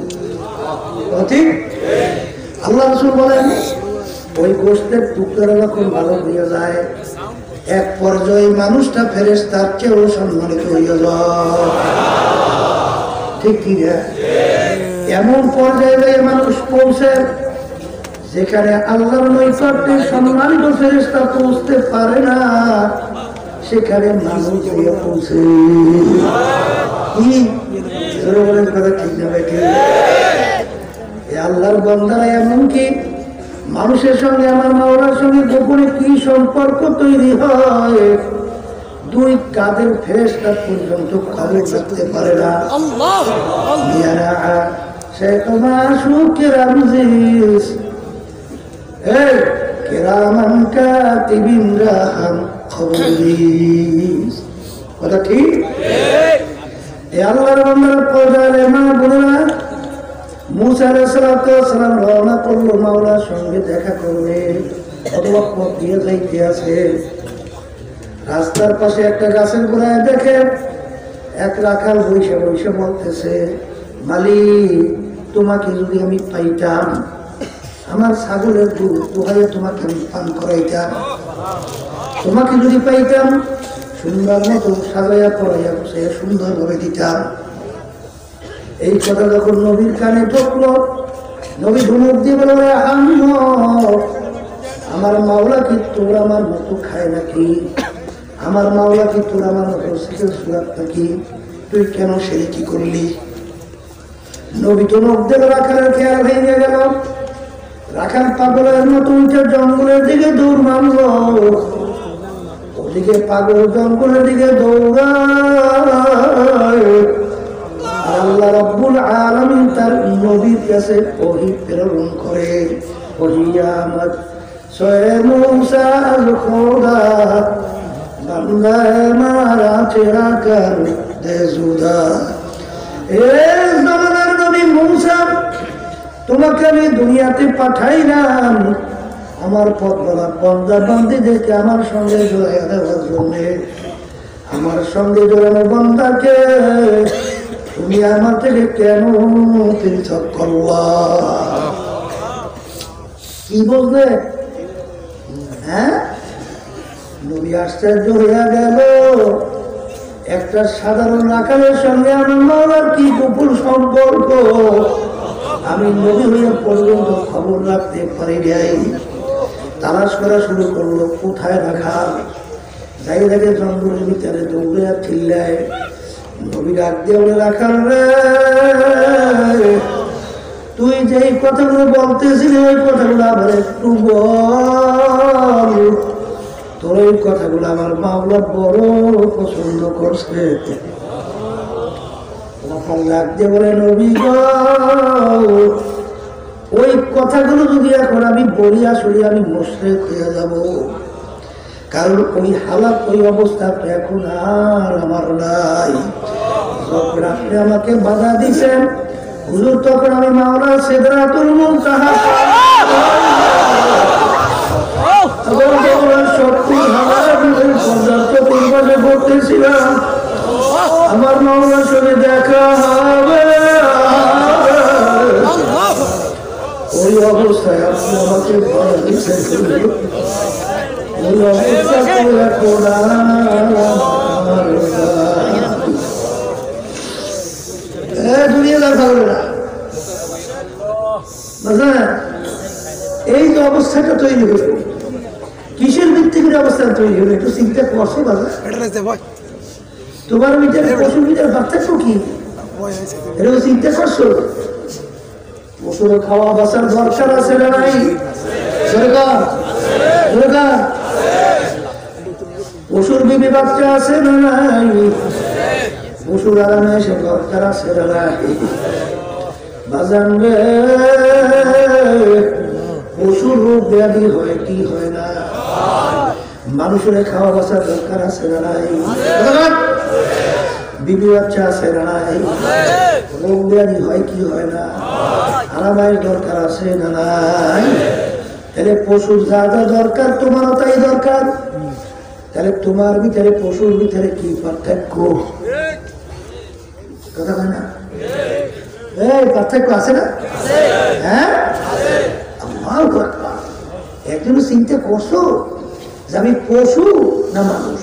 ঠিক। আল্লাহ রাসূল বলেন, ওই গোশতের টুকরা যখন ভালো হয়ে যায়, এক পর্যায়ে মানুষটা ফেরেশতার চেয়েও সম্মানিত হয়ে যায়, ঠিক কি না? এমন পর্যায়ে মানুষ পৌঁছে যেখানে আল্লাহর নৈকট্যে সম্মানিত ফেরেশতা পৌঁছতে পারে না, সেখানে মানুষ গিয়ে পৌঁছে। কি জোরে বলেন কথা, ঠিক না ভাই? ঠিক। আল্লাহর বান্দারা এমনকি মানুষের সঙ্গে আমার মাওলার সঙ্গে গোপনে কি সম্পর্ক তৈরি হয়, দুই কাঁধের ফেরেশতা পর্যন্ত খবর রাখতে পারে না। সে তোমার সুখের রামজিস, এই কিরামান কাতিবিন রাহাম খবরিস, কথা ঠিক। এই আল্লাহর বান্দারা পর্যায়ে মা বলেরা মুসা আলাইহিস সালাম রওনা করলো মাওলার সঙ্গে দেখা করবে, অথবা পথ দিয়ে যাইতে আছে। রাস্তার পাশে একটা গাছের গোড়ায় দেখে এক রাখাল বৈশে বৈশে বলতেছে, মালিক, তোমাকে যদি আমি পাইতাম, আমার ছাগলের দুধ দোহাইয়ে তোমাকে আমি পান করাইতাম, তোমাকে যদি পাইতাম সুন্দর মতো সাজাইয়া পড়াইয়া বসাইয়া সুন্দরভাবে দিতাম। এই কথা যখন নবীর কানে ঢুকলো, নবী ধমক দিয়ে বলে, আমার মাওলা কি তোর আমার মতো খায় নাকি? আমার মাওলা কি তোর আমার মতো শিখে সুরাত নাকি? তুই কেন সেটি করলি? নবী ধমক দিয়ে রাখালের খেয়াল ভেঙে গেল। রাখাল পাগলের মতো উঠে জঙ্গলের দিকে দৌড় মারল, ওদিকে পাগল জঙ্গলের দিকে দৌড়ায়। আল্লাহ রাব্বুল আলামিন তার নবীর কাছে ওহী প্রেরণ করে, ওহিয়ামত সয়ে মুসা আল খোদা বান্দা মারা চেরা কর দে জুদা। এ জামানার নবী মুসা, তোমাকে আমি দুনিয়াতে পাঠাইলাম আমার পথ বলা বন্দা বান্দীদেরকে আমার সঙ্গে জড়াইয়া দেওয়ার জন্য। আমার সঙ্গে জড়ানো বন্দাকে তুমি আমার থেকে কেন পৃথক করলা? কি বলবে? হ্যাঁ, নবী আশ্চর্য হইয়া গেল। একটা সাধারণ রাখালের সঙ্গে আমার মাওলার কি গোপন সম্পর্ক, আমি নবী হইয়া পর্যন্ত খবর রাখতে পারি নাই। তালাশ করা শুরু করলো, কোথায় রাখাল? যাই দেখে জঙ্গলের ভিতরে দৌড়ে আর চিল্লায়। নবী ডাক দিয়ে বলে, রাখাল রে, তুই যে কথাগুলো বলতেছিলি ওই কথাগুলো আবার একটু বল। তোর এই কথাগুলো আমার মাওলা বড় পছন্দ করছে। লাগতে বলে নবী গো, ওই কথাগুলো যদি এখন আমি বলি আসলে আমি মুশরিক হয়ে যাব, কারণ ওই হালাত ওই অবস্থা এখন আর আমার নাই। যখন আপনি আমাকে বাধা দিচ্ছেন হুজুর, তখন আমি মাওলা সিদরাতুল মুনতাহা করতেছিলাম, আমার মাওলার সঙ্গে দেখা হবে। ওই অবস্থায় আপনি আমাকে বাধা দিচ্ছেন, ওই অবস্থা এই যে অবস্থাটা তৈরি হলো, কিসের ভিত্তিক অবস্থা তৈরি হলো একটু চিন্তা করছো বাবা? তোমার ভিতরে পশুর ভিতরে পার্থক্য কি এটা চিন্তা করছো? পশুর খাওয়া বাঁচার দরকার আছে না নাই? সরকার সরকার পশুর বিবি বাচ্চা আছে না নাই? পশুর আরামে এসে দরকার আছে না নাই? বাজান রে, পশুর রোগ ব্যাধি হয় কি হয় না? মানুষের খাওয়া বাঁচার দরকার আছে না নাই? বিবি বাচ্চা আছে না নাই? রোগ ব্যাধি হয় কি হয় না? আরামের দরকার আছে না নাই? তাহলে পশুর যা যা দরকার তোমারও তাই দরকার। তাহলে তোমার ভিতরে পশুর ভিতরে কি পার্থক্য? কথা হয় না? এই পার্থক্য আছে না? হ্যাঁ, একজন চিন্তা করছো যে আমি পশু না মানুষ?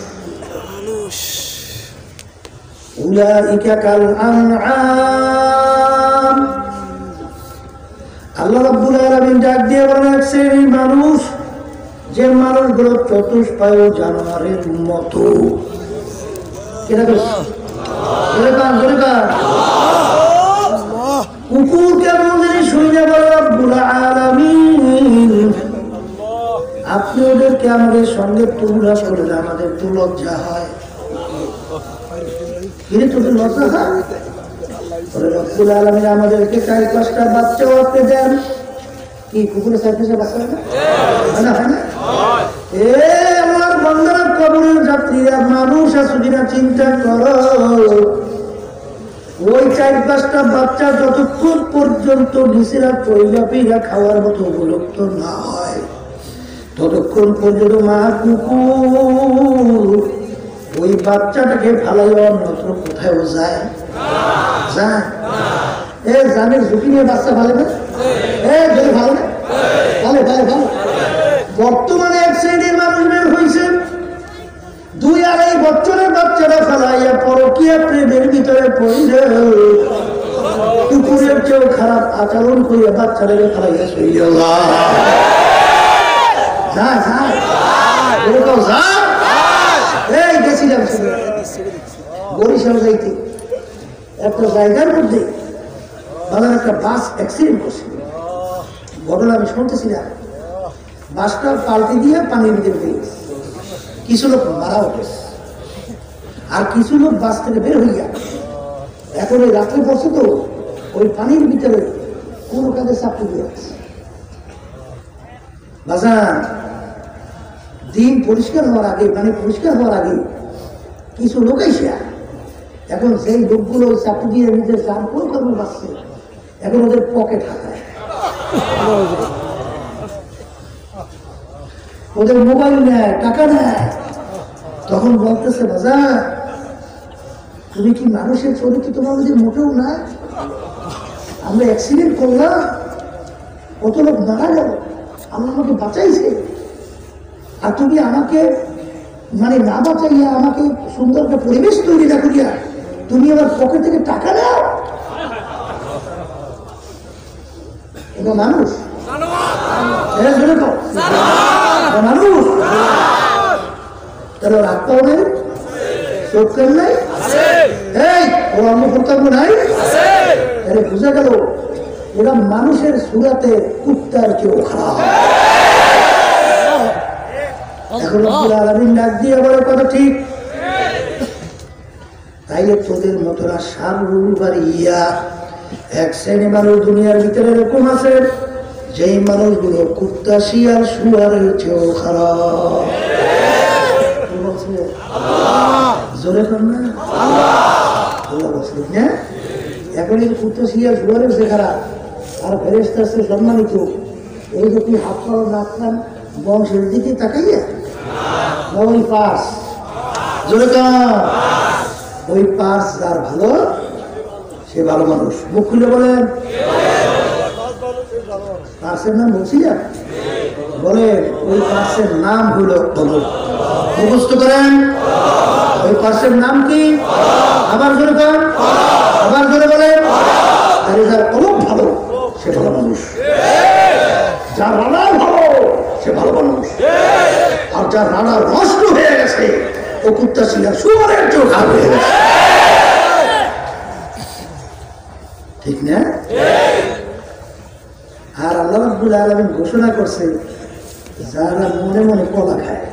উলাইকা কাল আনআম, আল্লাহ রাব্বুল আলামিন ডাক দিয়ে বলেন এক শ্রেণীর মানুষ, যে মানুষগুলো চতুষ্পায় জানোয়ারের মতো। কুকুর কেমন জিনিস শুনে বলে রাব্বুল আলামিন, আপনি ওদেরকে আমাদের সঙ্গে তুলনা করলে আমাদের তো লজ্জা হয়। কিন্তু তোদের লজ্জা হয়? রব্বুল আলামিন আমাদেরকে 4-5টা বাচ্চাও আপনি দেন। কি কুকুরের 4-5টা বাচ্চা হয় না? হয় না? এ আমার বান্দারা, কবরের যাত্রীরা, মানুষ আছে কিনা চিন্তা করো। ওই 4-5টা বাচ্চা যতক্ষণ পর্যন্ত নিচেরা পয়লা পিলা খাওয়ার মতো উপযুক্ত না হয়, ততক্ষণ পর্যন্ত মা কুকুর ওই বাচ্চাটাকে ফালাই অন্যত্র কোথাও যায়? যায়? এ জানের ঝুঁকি নিয়ে বাচ্চা ভালো না? ভালো না? ভালো ভালো ভালো। বর্তমানে এক শ্রেণীর মানুষ বের হয়েছে, 2-2.5 বছরের বাচ্চারা ফেলাইয়া পরকীয়া প্রেমের ভিতরে পড়ে কুকুরের চেয়েও খারাপ আচরণ করিয়া বাচ্চাদের ফেলাইয়া শুইয়া বরিশাল যাইতে একটা জায়গার মধ্যে একটা বাস অ্যাক্সিডেন্ট করছিল। ঘটনা আমি শুনতেছিলাম, বাসটা পাল্টে দিয়ে পানির ভিতরে বেরিয়ে গেছে, কিছু লোক মারাও গেছে, আর কিছু লোক বাস থেকে বের হইয়া এখন ওই রাত্রে পড়ছে তো ওই পানির ভিতরে কোনো কাজে চাপড়ে দিয়ে গেছে। বাজার দিন পরিষ্কার হওয়ার আগে, মানে পরিষ্কার হওয়ার আগে কিছু লোক এসে এখন সেই লোকগুলো চাপড়ে দিয়ে নিজের চাপ কোনো কর্ম বাঁচছে, এখন ওদের পকেট হাতায়, ওদের মোবাইল নেয়, টাকা নেয়। তখন বলতেছে বাজার তুমি কি মানুষের চরিত্র তোমার মধ্যে মোটেও না? আমরা অ্যাক্সিডেন্ট করলাম, কত লোক মারা গেল, আল্লাহ আমাকে বাঁচাইছে, আর তুমি আমাকে মানে না বাঁচাইয়া আমাকে সুন্দর একটা পরিবেশ তৈরি না করিয়া তুমি আমার পকেট থেকে টাকা নাও। এটা মানুষ? মানুষ তাহলে রাগ পাও নেই, চোখ কেন নাই, এই ও অন্য কর্তব্য নাই? তাহলে বুঝা গেল ওরা মানুষের সুরাতে কুত্তার কেউ খারাপ। এখন রব্বুল আলামিন ডাক দিয়ে বলে কথা ঠিক, তাইলে তোদের মতরা সার ইয়া এক শ্রেণী মানুষ দুনিয়ার ভিতরে এরকম আছে যেই মানুষগুলো কুত্তা শিয়াল শুয়ারের চেয়েও খারাপ। জোরে কর না, এখন এই কুত্তা শিয়াল শুয়ারের চেয়ে খারাপ আর ফেরেশতা আছে সম্মানিত। এই যে তুই হাত পাওয়া রাখলাম বংশের দিকে তাকাইয়া ওই পাস, জোরে কর, ওই পাস যার ভালো সে ভালো মানুষ। মুখ খুলে বলেন পার্সের নাম বলছি না, বলেন ওই পার্সের নাম হলো বলো, মুখস্থ করেন ওই পার্সের নাম কি? আবার জোরে করেন, আবার জোরে বলেন। তাহলে যার কলম ভালো সে ভালো মানুষ, যার রানা ভালো সে ভালো মানুষ, আর যার রানা নষ্ট হয়ে গেছে ও কুত্তা ছিল সুমারের চোখ খারাপ হয়ে গেছে। ঠিক না? আর আল্লাহ রাব্বুল আলামিন ঘোষণা করছে যারা মনে মনে কলা খায়,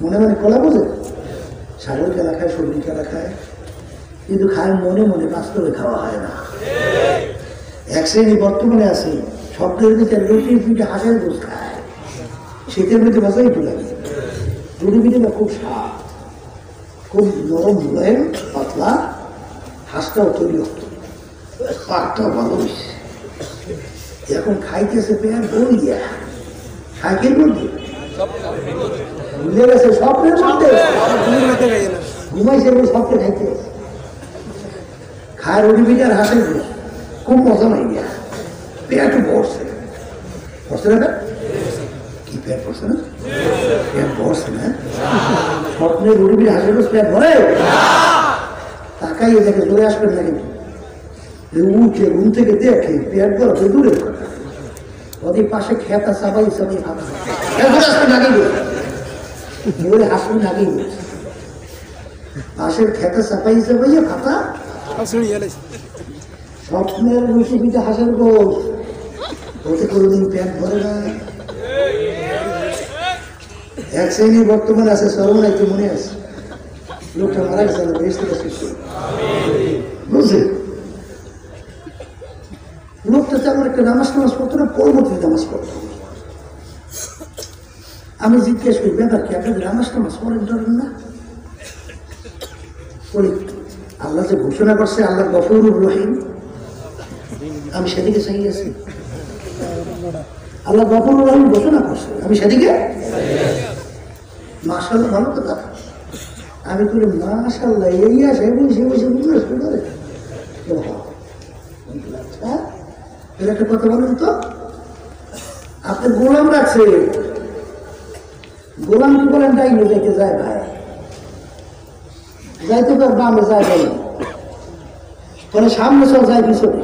মনে মনে কলা বোঝে, ছাগল খেলা খায়, সবজি খেলা খায়, কিন্তু খায় মনে মনে, বাস্তবে খাওয়া হয় না। এক শ্রেণী বর্তমানে আছে স্বপ্নের ভিতরে রুটির পিঠে হাঁসের গোস খায়, শীতের ভিতরে মজাই একটু লাগে, রুটি পিঠেটা খুব স্বাদ, খুব নরম মুলায়ম পাতলা, হাঁসটাও তৈরি হতো, পাকটাও ভালো হয়েছে। এখন খাইতেছে পেয়ার বই দিয়া, খাইকের মধ্যে ভুলে গেছে, স্বপ্নের মধ্যে ঘুমাইছে, স্বপ্নে খাইতে খায় রুটি পিঠার হাঁসের গোস, খুব মজা নাই গিয়া, পেট বসছে, বসছে না কি পেট বসছে না, পেট বসছে না, স্বপ্নে রুটি পিঠা হাঁসের গোস পেট ভরে, তাকাই দেখে চলে আসবেন না, কিন্তু উঠে ঘুম থেকে দেখে পেট বড় দূরের কথা, ওদের পাশে খেতা চাবাই চাবাই খাতা আসবেন আগেই বলে হাসবেন আগেই বলছে, পাশের খেতা চাপাই চাপাইয়া খাতা স্বপ্নের রুটি পিঠা হাঁসের গোস, ওতে কোনোদিন পেট ভরে না। এক শ্রেণী বর্তমানে আছে সর্বনাই, তো মনে আছে লোকটা মারা গেছে না, বেশ থেকে বুঝলি লোকটা তেমন একটা নামাজ টামাজ পড়তো না, পরবর্তী নামাজ পড়তো। আমি জিজ্ঞেস করি ব্যাপার কি, আপনাদের নামাজ টামাজ পড়েন ধরেন না? পড়ি। আল্লাহ যে ঘোষণা করছে আল্লাহ গফুরুর রহিম, আমি সেদিকে চাই আছি। আল্লাহ গফুরুর রহিম ঘোষণা করছে, আমি সেদিকে মাশাআল্লাহ, ভালো কথা। আমি বলি মাশাআল্লাহ, এই আসে বসে বসে বুঝলে করে এর একটা কথা বলুন তো, আপনি গোলাম রাখছে, গোলাম কি বলেন ডাইনে যেতে যায় ভাই, যাইতে তো বামে যায় বলে, তাহলে সামনে সব যায় পিছনে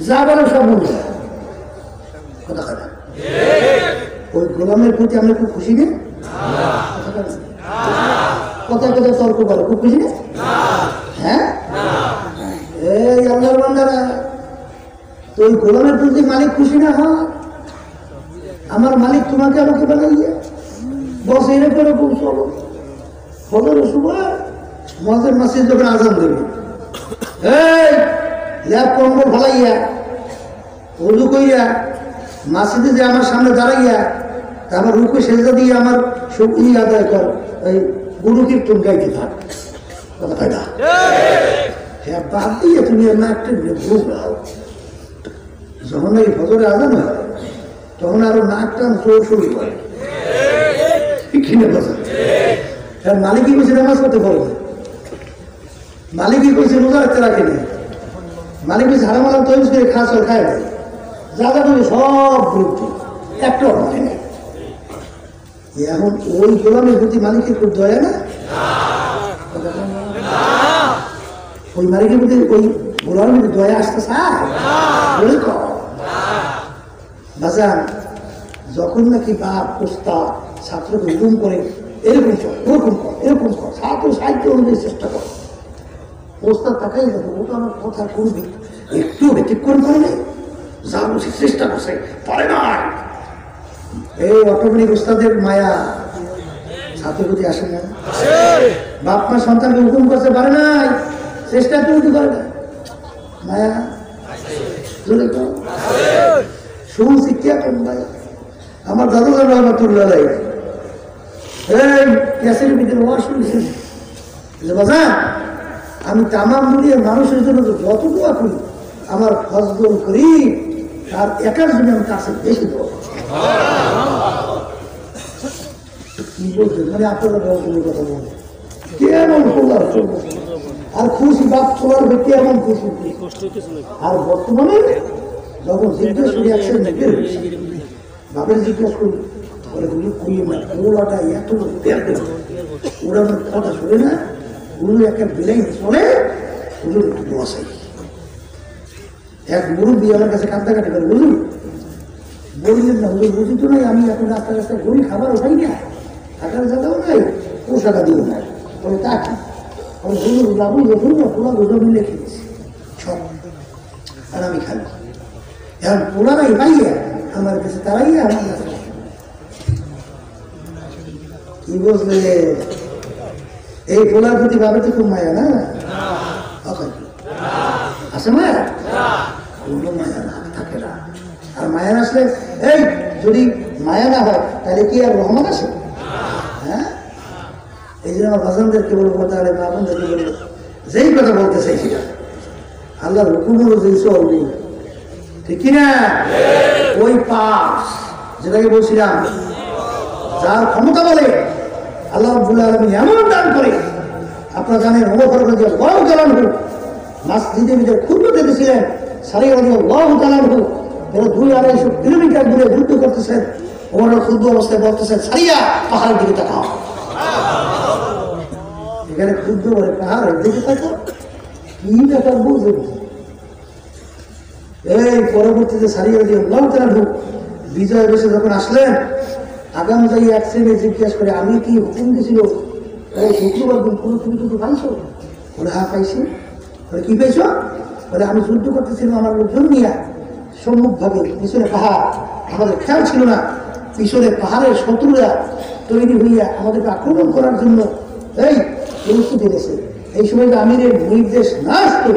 যা বলে সব মনে যায় কথা কথা। ওই গোলামের প্রতি আমরা খুব খুশি নেই, কোথায় কোথায় তর্ক করে, খুব খুশি নেই? হ্যাঁ, এই আল্লাহর বান্দারা, তো ওই গোলামের প্রতি মালিক খুশি না হয়? আমার মালিক তোমাকে আমাকে বানাইয়া বস এরকম এরকম চলো, ফজরের সময় মসজিদ মাসিদ যখন আজান দেবে, এই ল্যাব কম্বল ফলাইয়া উজু কইয়া মাসিদে যে আমার সামনে দাঁড়াইয়া আমার রুকু সেজদা দিয়ে আমার শক্তি আদায় কর, এই গুরু কীর্তন গাইতে থাক, কথা হয় না? হ্যাঁ, বাদ দিয়ে তুমি না একটা ভুল নাও, যখন এই ফজরে আজান হয় তখন আরো নাক টান জোর শুরু হয়, কিনে বসে মালিকই কইছে নামাজ করতে পারবে, মালিকই কইছে রোজা রাখতে রাখেনি, মালিক কইছে হারাম আলাম তৈরি করে খাস আর খায় না, যা যা তুমি সব গুরুত্ব একটা হয় না। এখন ওই গোলামের প্রতি মালিকের খুব দয়া না, ওই মালিকের প্রতি ওই গোলামের প্রতি দয়া আসতে চায় বাজান। যখন নাকি বাপ প্রস্তাব ছাত্রকে হুকুম করে এরকম চল, ওরকম কর, এরকম কর, ছাত্র সাহিত্য অনুযায়ী চেষ্টা কর, প্রস্তাব তাকাই যাবে, ও তো আমার কথা করবে, একটু ব্যতিক্রম করে নেই। যা বুঝি চেষ্টা করছে, পারে না। এই অটোমেটিক উস্তাদের মায়া ছাত্রের প্রতি আসে না? বাপ মা সন্তানকে হুকুম করতে পারে নাই, চেষ্টা তো করে না, মায়া সুশিক্ষা কম ভাই। আমার দাদু রহমতুল্লাহ এই গ্যাসের ভিতরে ওয়াশ শুনেছেন, বাজান আমি তামাম দুনিয়ার মানুষের জন্য যত দোয়া করি, আমার ফজল করি তার একার জন্য আমি কাছে বেশি দোয়া করি। কি বলছেন মানে আপনারা কথা বলবেন কেমন খোলার আর খুশি বাপ খোলার ব্যক্তি এমন খুশি। আর বর্তমানে যখন জিজ্ঞেস করি বাপের জিজ্ঞেস করি ওলাটা এত ওরা আমার কথা শোনে না, ওগুলো একটা বিলাই চলে, ওগুলো একটু বসাই। এক মুরব্বী আমার কাছে কান্দাকাটি করে, বুঝুন বললেন না হুজুর বুঝি তো নাই, আমি এখন রাস্তা রাস্তায় ঘুরি, খাবার ওঠাই না, থাকার জায়গাও নাই, পোশাকা দিও না, বলে তা কি হুজুর বাবু যখন না পোলা দুজন মিলে খেয়েছি সব, আর আমি খালি এখন পোলারাই পাইয়া আমার কাছে তারাই আমার কাছে। কি বলছে এই পোলার প্রতি ভাবে তো খুব মায়া না আছে, মায়া কোনো মায়া না থাকে না। আর মায়া আসলে এই যদি মায়া না হয় তাহলে কি আর রহমান আসে? হ্যাঁ, এই জন্য আমার বাজানদেরকে বলবো, তাহলে বাবনদেরকে বলবো, যেই কথা বলতে চাইছি আল্লাহর হুকুমগুলো যেই চলবে ঠিক কিনা, ওই পাশ যেটাকে বলছিলাম যার ক্ষমতা বলে আল্লাহ রাব্বুল আলামিন এমন দান করে। আপনারা জানেন ওমর ফারুক রাদিয়াল্লাহু তাআলা আনহু মসজিদের ভিতরে খুতবা দিতেছিলেন, সারিয়া রাদিয়াল্লাহু তাআলা আনহু এরা 2-250 কিলোমিটার দূরে যুদ্ধ করতেছেন, ওমর খুতবা অবস্থায় বলতেছেন সারিয়া পাহাড়ের দিকে তাকাও। এখানে খুতবা বলে পাহাড়ের দিকে তাকাও, কি ব্যাপার বুঝুন। এই পরবর্তীতে সারিয়া রাদিয়াল্লাহু তাআলা আনহু বিজয় বেশে যখন আসলেন, আগাম যাই এক শ্রেণী জিজ্ঞাসা করে আমি কি হুকুম দিয়েছিল শুক্রবার দিন কোনো তুমি কিছু পাইছো? বলে হ্যাঁ পাইছি। বলে কি পেয়েছ? বলে আমি যুদ্ধ করতেছিলাম আমার লোকজন নিয়ে, সম্মুখ ভাবে পিছনে পাহাড়, আমাদের খেয়াল ছিল না, পিছনে পাহাড়ের শত্রুরা তৈরি হইয়া আমাদেরকে আক্রমণ করার জন্য এই প্রস্তুতি নিয়েছে। এই সময় যে আমিরের নির্দেশ না আসতো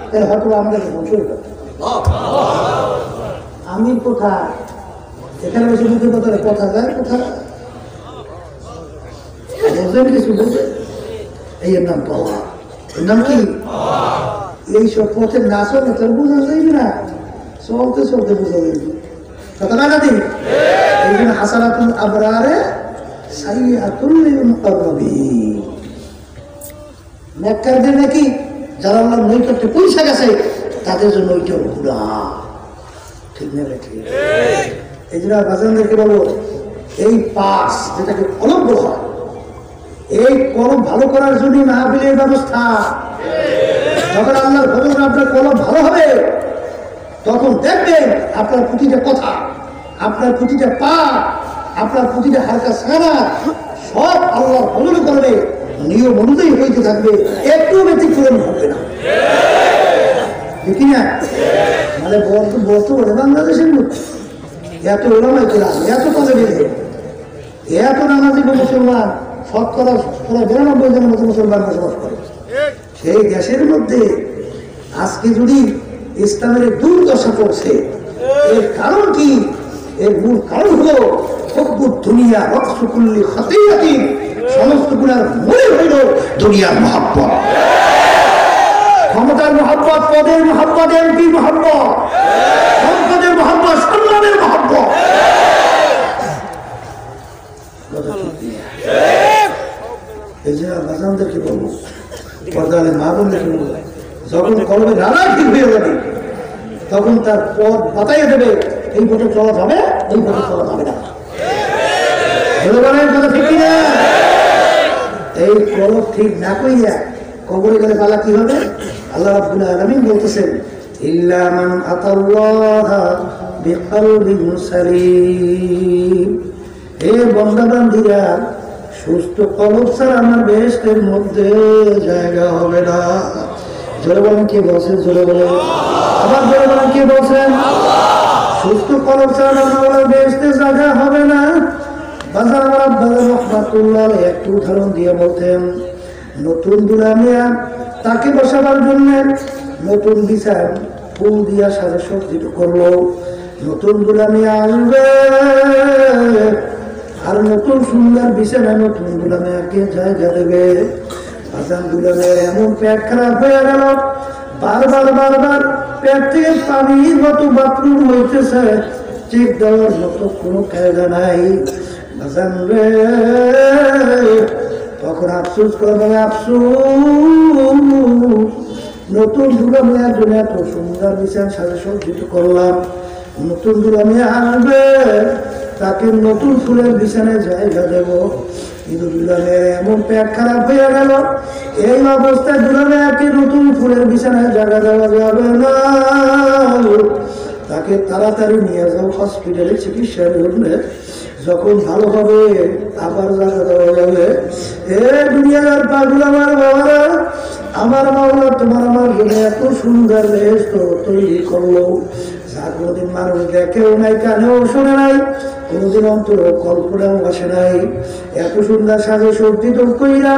তাহলে হয়তো আমাদেরকে ধ্বংস হয়ে যেত। আমির কোথায়? এখানে বসে বুঝতে পারে কথা যায় কোথায় কিছু বলছে, এই এর নাম পাওয়া, এর নাম কি? এইসব পথের না চলে তোর বোঝা যাইবে না, চলতে চলতে বোঝা যাইবে কথা না দিন। এই জন্য হাসানাতুল আবরারে সাইয়্যাতুল লিল মুকাররাবিন, নেককারদের নাকি যারা আল্লাহর নৈকট্যে পৌঁছে গেছে তাদের জন্য ওইটাও গুনাহ, ঠিক না? ঠিক। এই জন্য বাজানদেরকে বলবো এই পাস যেটাকে কলম বলা হয়, এই কলম ভালো করার জন্য মাহফিলের ব্যবস্থা। যখন আল্লাহর ফজলে আপনার কলম ভালো হবে তখন দেখবেন আপনার প্রতিটা কথা, আপনার প্রতিটা পাঠ, আপনার প্রতিটা হালকা সারা সব আল্লাহর ফজলে করবে, নিয়ম অনুযায়ী হইতে থাকবে, একটু ব্যতিক্রম হবে না, ঠিক না? মানে বর্তমানে বাংলাদেশের মধ্যে এত ওলামায়ে কেরাম, এত তালেবে, এত নামাজি মুসলমান, শতকরা 92 জনের মতো মুসলমান বসবাস করে সেই দেশের মধ্যে আজকে যদি ইসলামের দুর্দশা পড়ছে, এর কারণ কি? এর মূল কারণ হলো হুব্বুদ দুনিয়া রাসু কুল্লি খাতিয়াতিন, সমস্ত গুনার মূল হইল দুনিয়ার মহব্বত, ক্ষমতার মহব্বত, পদের মহব্বত, এমপি মহব্বত, সম্পদের মহব্বত, সম্মানের মহব্বত। এই যে বাজানদেরকে বলবো, পর্দালে মা বোনদেরকে বলবো, যখন কলমে রানা ঠিক হয়ে যাবে তখন তার পথ বাতাইয়ে দেবে, এই পথে চলা যাবে, এই পথে চলা যাবে না। কথা ঠিক কিনা? এই কলম ঠিক না কইয়া কবরে গেলে পালা কি হবে? আল্লাহ রাব্বুল আলামিন বলতেছেন ইল্লা মান আতাল্লাহা বিকলবিন সালিম, হে বান্দা বান্দীরা সুস্থ কলব ছাড়া আমার বেহেশতের মধ্যে জায়গা হবে না। জোরে বলেন, কে বলছেন? জোরে বলেন। আবার ধরে বলেন কি বলছেন? সুস্থ কলব ছাড়া মাওলার বেহেশতে জায়গা হবে না। বাজার আমার আব্বা রহমাতুল্লাহ আলাইহি একটু উদাহরণ দিয়ে বলতেন, নতুন দুলামিয়া তাকে বসাবার জন্য নতুন বিছান ফুল দিয়া সাজা সজ্জিত করলো। নতুন দুলামিয়া আসবে আর নতুন সুন্দর বিছানা নতুন দুলামিয়াকে জায়গা দেবে। বাজার দুলামিয়ার এমন পেট খারাপ হয়ে গেল, বারবার বারবার পেট থেকে পানির মতো বাথরুম হইতেছে, চেক দেওয়ার মতো কোনো কায়দা নাই। বাজান রে, তখন আফসোস করবে, আফসোস নতুন দুলামিয়ার জন্য এত সুন্দর বিছানা সাজা সজ্জিত করলাম, নতুন দুলামিয়া আসবে তাকে নতুন ফুলের বিছানায় জায়গা দেব, কিন্তু দুলামিয়ার এমন পেট খারাপ হয়ে গেল, এই অবস্থায় দুলামিয়াকে নতুন ফুলের বিছানায় জায়গা দেওয়া যাবে না, তাকে তাড়াতাড়ি নিয়ে যাও হসপিটালে চিকিৎসার জন্য, যখন ভালো হবে আবার জায়গা দেওয়া যাবে। এ দুনিয়ার পাগল আমার বাবারা, আমার মাওলা তোমার আমার জন্য এত সুন্দর বেহেশত তৈরি করলো, যা কোনোদিন মানুষ দেখেও নাই, কানেও শোনে নাই, কোনোদিন অন্তর কল্পনাও আসে নাই। এত সুন্দর সাজে সজ্জিত কইরা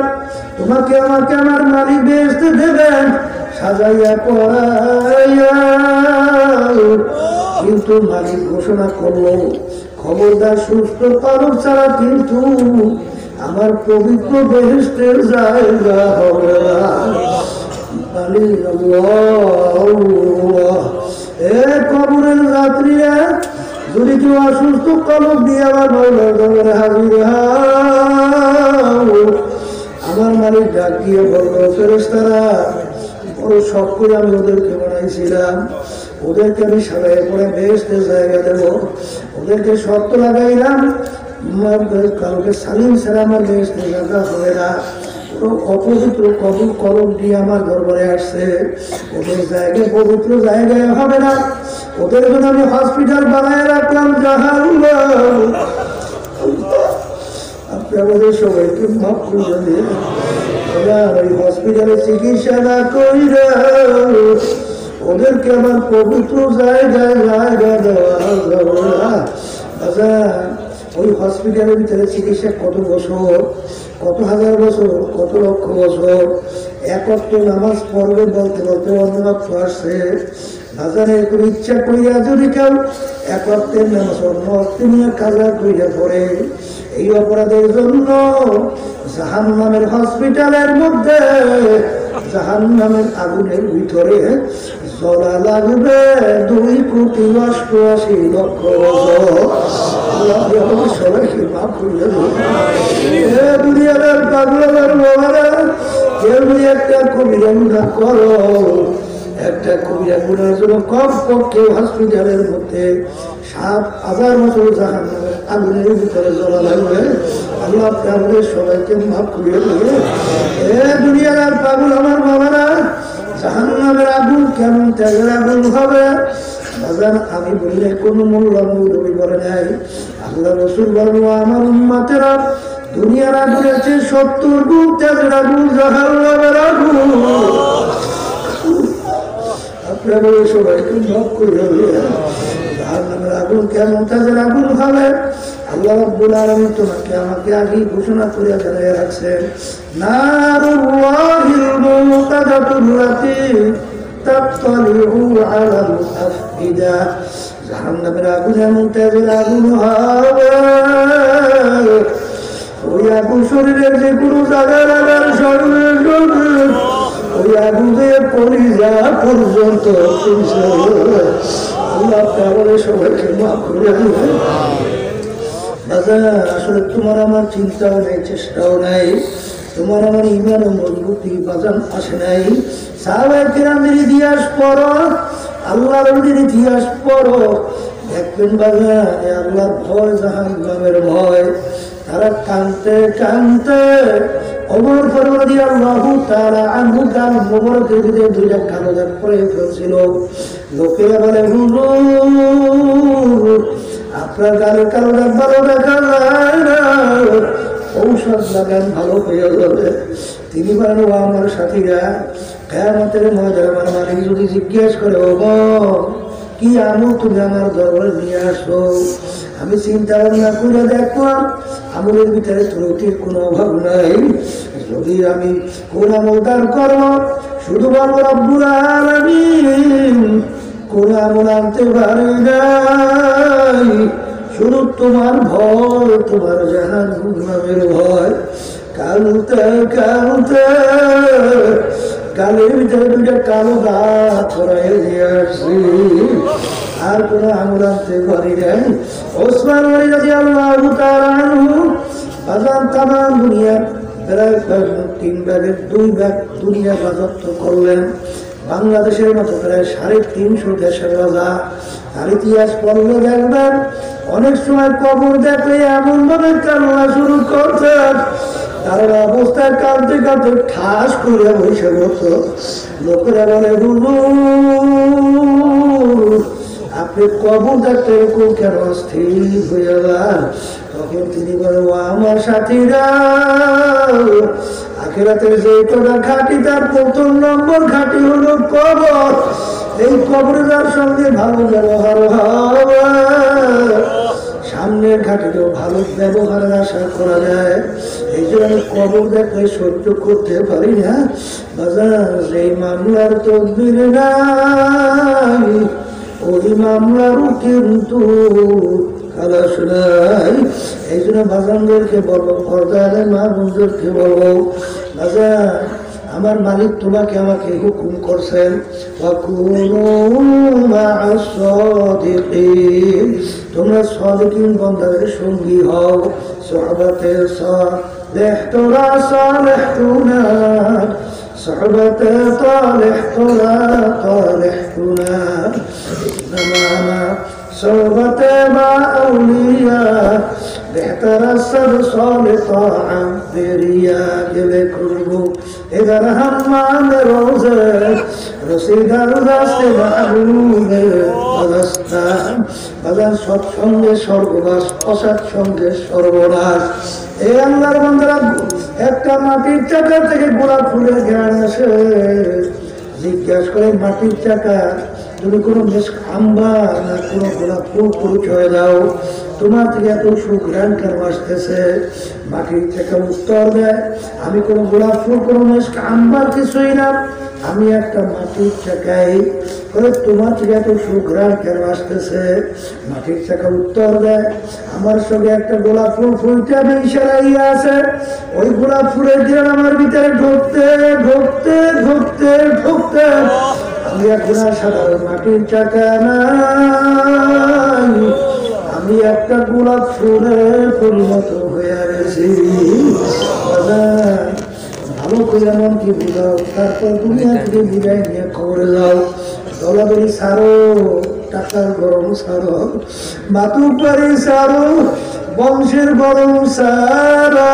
তোমাকে আমাকে আমার মালিক বেহেশতে দেবেন সাজাইয়া পড়াইয়া, কিন্তু মালিক ঘোষণা করলো, খবরদার সুস্থ কলব ছাড়া কিন্তু আমার পবিত্র বেহেশতের জায়গা হবে না। মালিক আল্লাহ, এ কবরের যাত্রীরা, যদি কেউ অসুস্থ কলব দিয়ে আমার মাওলার দরবারে হাজির হও, আমার মালিক ডাক দিয়ে বললো, ফেরেশতারা বড় শখ করে আমি ওদেরকে বানাইছিলাম, ওদেরকে আমি সাজায় করে বেহেশতের জায়গা দেবো, ওদেরকে শর্ত লাগাইলাম, কালকে সালিম ছাড়া আমার বেহেশতের জায়গা হবে না। অপবিত্র কবুল কলম দিয়ে আমার দরবারে আসছে, ওদের জায়গায় পবিত্র জায়গায় হবে না, ওদের জন্য আমি হসপিটাল বানায় রাখলাম জাহান্নাম। আপনি আমাদের সবাইকে মাফ করে দিন, ওই হসপিটালে চিকিৎসা না কইরা ওদেরকে আমার পবিত্র জায়গায় জায়গা দেওয়া যাবে না। আচ্ছা, ওই হসপিটালের ভিতরে চিকিৎসা কত বছর, কত হাজার বছর, কত লক্ষ বছর, এক ওয়াক্ত নামাজ পড়বে বলতে বলতে অন্য ওয়াক্ত আসছে। বাজারে কোনো ইচ্ছা করিয়া যদি কেউ এক ওয়াক্তের নামাজ অন্য ওয়াক্তে নিয়ে কাজা করিয়া পড়ে, এই অপরাধের জন্য জাহান্নামের হসপিটালের মধ্যে জাহান্নামের আগুনের ভিতরে জ্বলা লাগবে 2,88,00,000 বছর। সবাইকে মাফ করে দুনিয়ার পাগলের বাবারা, কেউ একটা কবিরা গুনাহ করো, একটা কবিরা গুনাহের জন্য কমপক্ষে হসপিটালের মধ্যে 7,000 বছর জাহান্নামের আগুনের ভিতরে জ্বলা লাগবে। আল্লাহ আপনাদের সবাইকে মাফ করে দেবে। এ দুনিয়ার পাগল আমার বাবারা, জাহান্নামের আগুন কেমন ত্যাগের আগুন হবে? আমি বললে কোনো মূল্য মূল্য বলে নাই। আল্লাহ রাসূল বলল, আমার উম্মতেরা দুনিয়ার আগুনের চেয়ে 70 গুণ ত্যাগের আগুন জাহান্নামের আগুন। আপনাদের সবাইকে মাফ করে দেবে। জাহান্নামের আগুন কেমন ত্যাগের আগুন হবে? আল্লাহ রাব্বুল আলামিন তোমাকে আমাকে আগেই ঘোষণা করে জানিয়ে রাখছেন, নারুল্লাহিল মুকাদাতুল লাতী তাত্তালিউ আলাল আফইদা। জাহান্নামের আগুন এমন ত্যাগের আগুন হবে, ওই আগুন শরীরের যে কোনো জায়গায় লাগার সঙ্গে সঙ্গে ওই আগুনে কলিজা পর্যন্ত আল্লাহ আপনাদের সবাইকে মাফ করে দেবে। আসলে তোমার আমার চিন্তাও নেই, চেষ্টাও নাই, তোমার আমার ইমান ও মজবুতি বাজান আসে নাই। সাহাবায়ে কেরামের ইতিহাস পড়ো, আল্লাহর নবীর ইতিহাস পড়ো, দেখবেন বাজান আল্লাহর ভয়, জাহান্নামের ভয়। তারা কাঁদতে কাঁদতে ওমর ফারুক রাদিয়াল্লাহু তাআলা আনহু গাল মোবারকের ভিতরে 2টা কালো দাগ পড়ে ফেলছিল। লোকেরা বলে, হুজুর আপনার গালে কালো দাগ ভালো দেখা যায় না, ঔষধ লাগান ভালো হয়ে যাবে। তিনি বলেন, ও আমার সাথীরা, কিয়ামতের ময়দানে আমার মালিক যদি জিজ্ঞেস করে, ও কি আমল তুমি আমার দরবারে নিয়ে আসো, আমি চিন্তা ভাবনা করে দেখলাম আমলের ভিতরে ত্রুটির কোনো অভাব নাই। যদি আমি কোন আমল দান করবো, শুধু বলবো রব্বুল আলামিন, কোন আমল আনতে পারি নাই, শুধু তোমার ভয়, তোমার জাহান্নামের ভয়। কালতে কালতে কালের ভিতরে দুইটা কালো দাঁত ছড়াই দিয়ে আসছি, আর কোন আমল আনতে পারি নাই। ওসমান গনি রাদিয়াল্লাহু তাআলা আনহু বাজার তামাম দুনিয়া প্রায় 3 ভাগের 2 ভাগ দুনিয়া রাজত্ব করলেন। বাংলাদেশের মতো প্রায় 350 দেশের রাজা। আর ইতিহাস পড়লে দেখবেন অনেক সময় কবর দেখলে এমন ভাবে কান্না শুরু করতেন, তার অবস্থায় কাঁদতে কাঁদতে ঠাস করে বসে বলতো। লোকেরা বলে, আপনি কবর দেখতে এরকম কেন স্থির হয়ে গেলেন? তখন তিনি বলে, ও আমার সাথীরা, আখিরাতের যে কটা ঘাটি তার প্রথম নম্বর ঘাটি হলো কবর। এই কবরের সঙ্গে ভালো ব্যবহার হবে, সামনের ঘাটিতেও ভালো ব্যবহারের আশা করা যায়। এই জন্য আমি কবর দেখলে সহ্য করতে পারি না। বাজার এই মামলার তদবির নাই, ওই মামলারও কিন্তু খালাস নাই। এই জন্য বাজানদেরকে বলবো, পর্দারে মা বোনদেরকে বলবো, বাজার আমার মালিক তোমাকে আমাকে হুকুম করছেন, তোমরা সাদিকিন বান্দাদের সঙ্গী হও। সুহবতে সালেহ তোরা সালেহ তুনা, সুহবতে সালেহ তোরা সালেহ তুনা, নামানা সোহবতে মা আউলিয়া বেহতর সব সালেতা বেরিয়া গেলে করবো इधर हमान रोज़े रसीदार रास्ते महबूबे बदस्तान বাজার সৎসঙ্গে স্বর্গবাস, অসৎসঙ্গে সর্বনাশ। এই আল্লাহর বান্দারা, একটা মাটির চাকা থেকে গোলাপ ফুলের জ্ঞান আসে। জিজ্ঞাসা করে, মাটির চাকা তুমি কোনো বেশ খাম্বা না কোনো গোলাপ ফুল পরিচয় দাও, তোমার থেকে এত সুঘ্রাণ কেন আসতেছে? মাটির চাকা উত্তর দেয়, আমি কোনো গোলাপ ফুল কোনো বেশ খাম্বার কিছুই না, আমি একটা মাটির চাকাই। বলে, তোমার থেকে এত সুঘ্রাণ কেন আসতেছে? মাটির চাকা উত্তর দেয়, আমার সঙ্গে একটা গোলাপ ফুল ফুলতে ইশারাই আছে, ওই গোলাপ ফুলের ঘ্রাণ আমার ভিতরে ঢুকতে ঢুকতে ঢুকতে ঢুকতে আমি এখন সাধারণ মাটির চাকা নাই, আমি একটা গোলাপ ফুলে পরিণত হয়ে গেছি। ভালো করে মন কি বুঝাও, তারপর দুনিয়া থেকে বিদায় নিয়ে খবরে যাও। দলাদলি সারো, টাকার গরম সারো, মাতুক বাড়ি সারো, বংশের গরম সারো।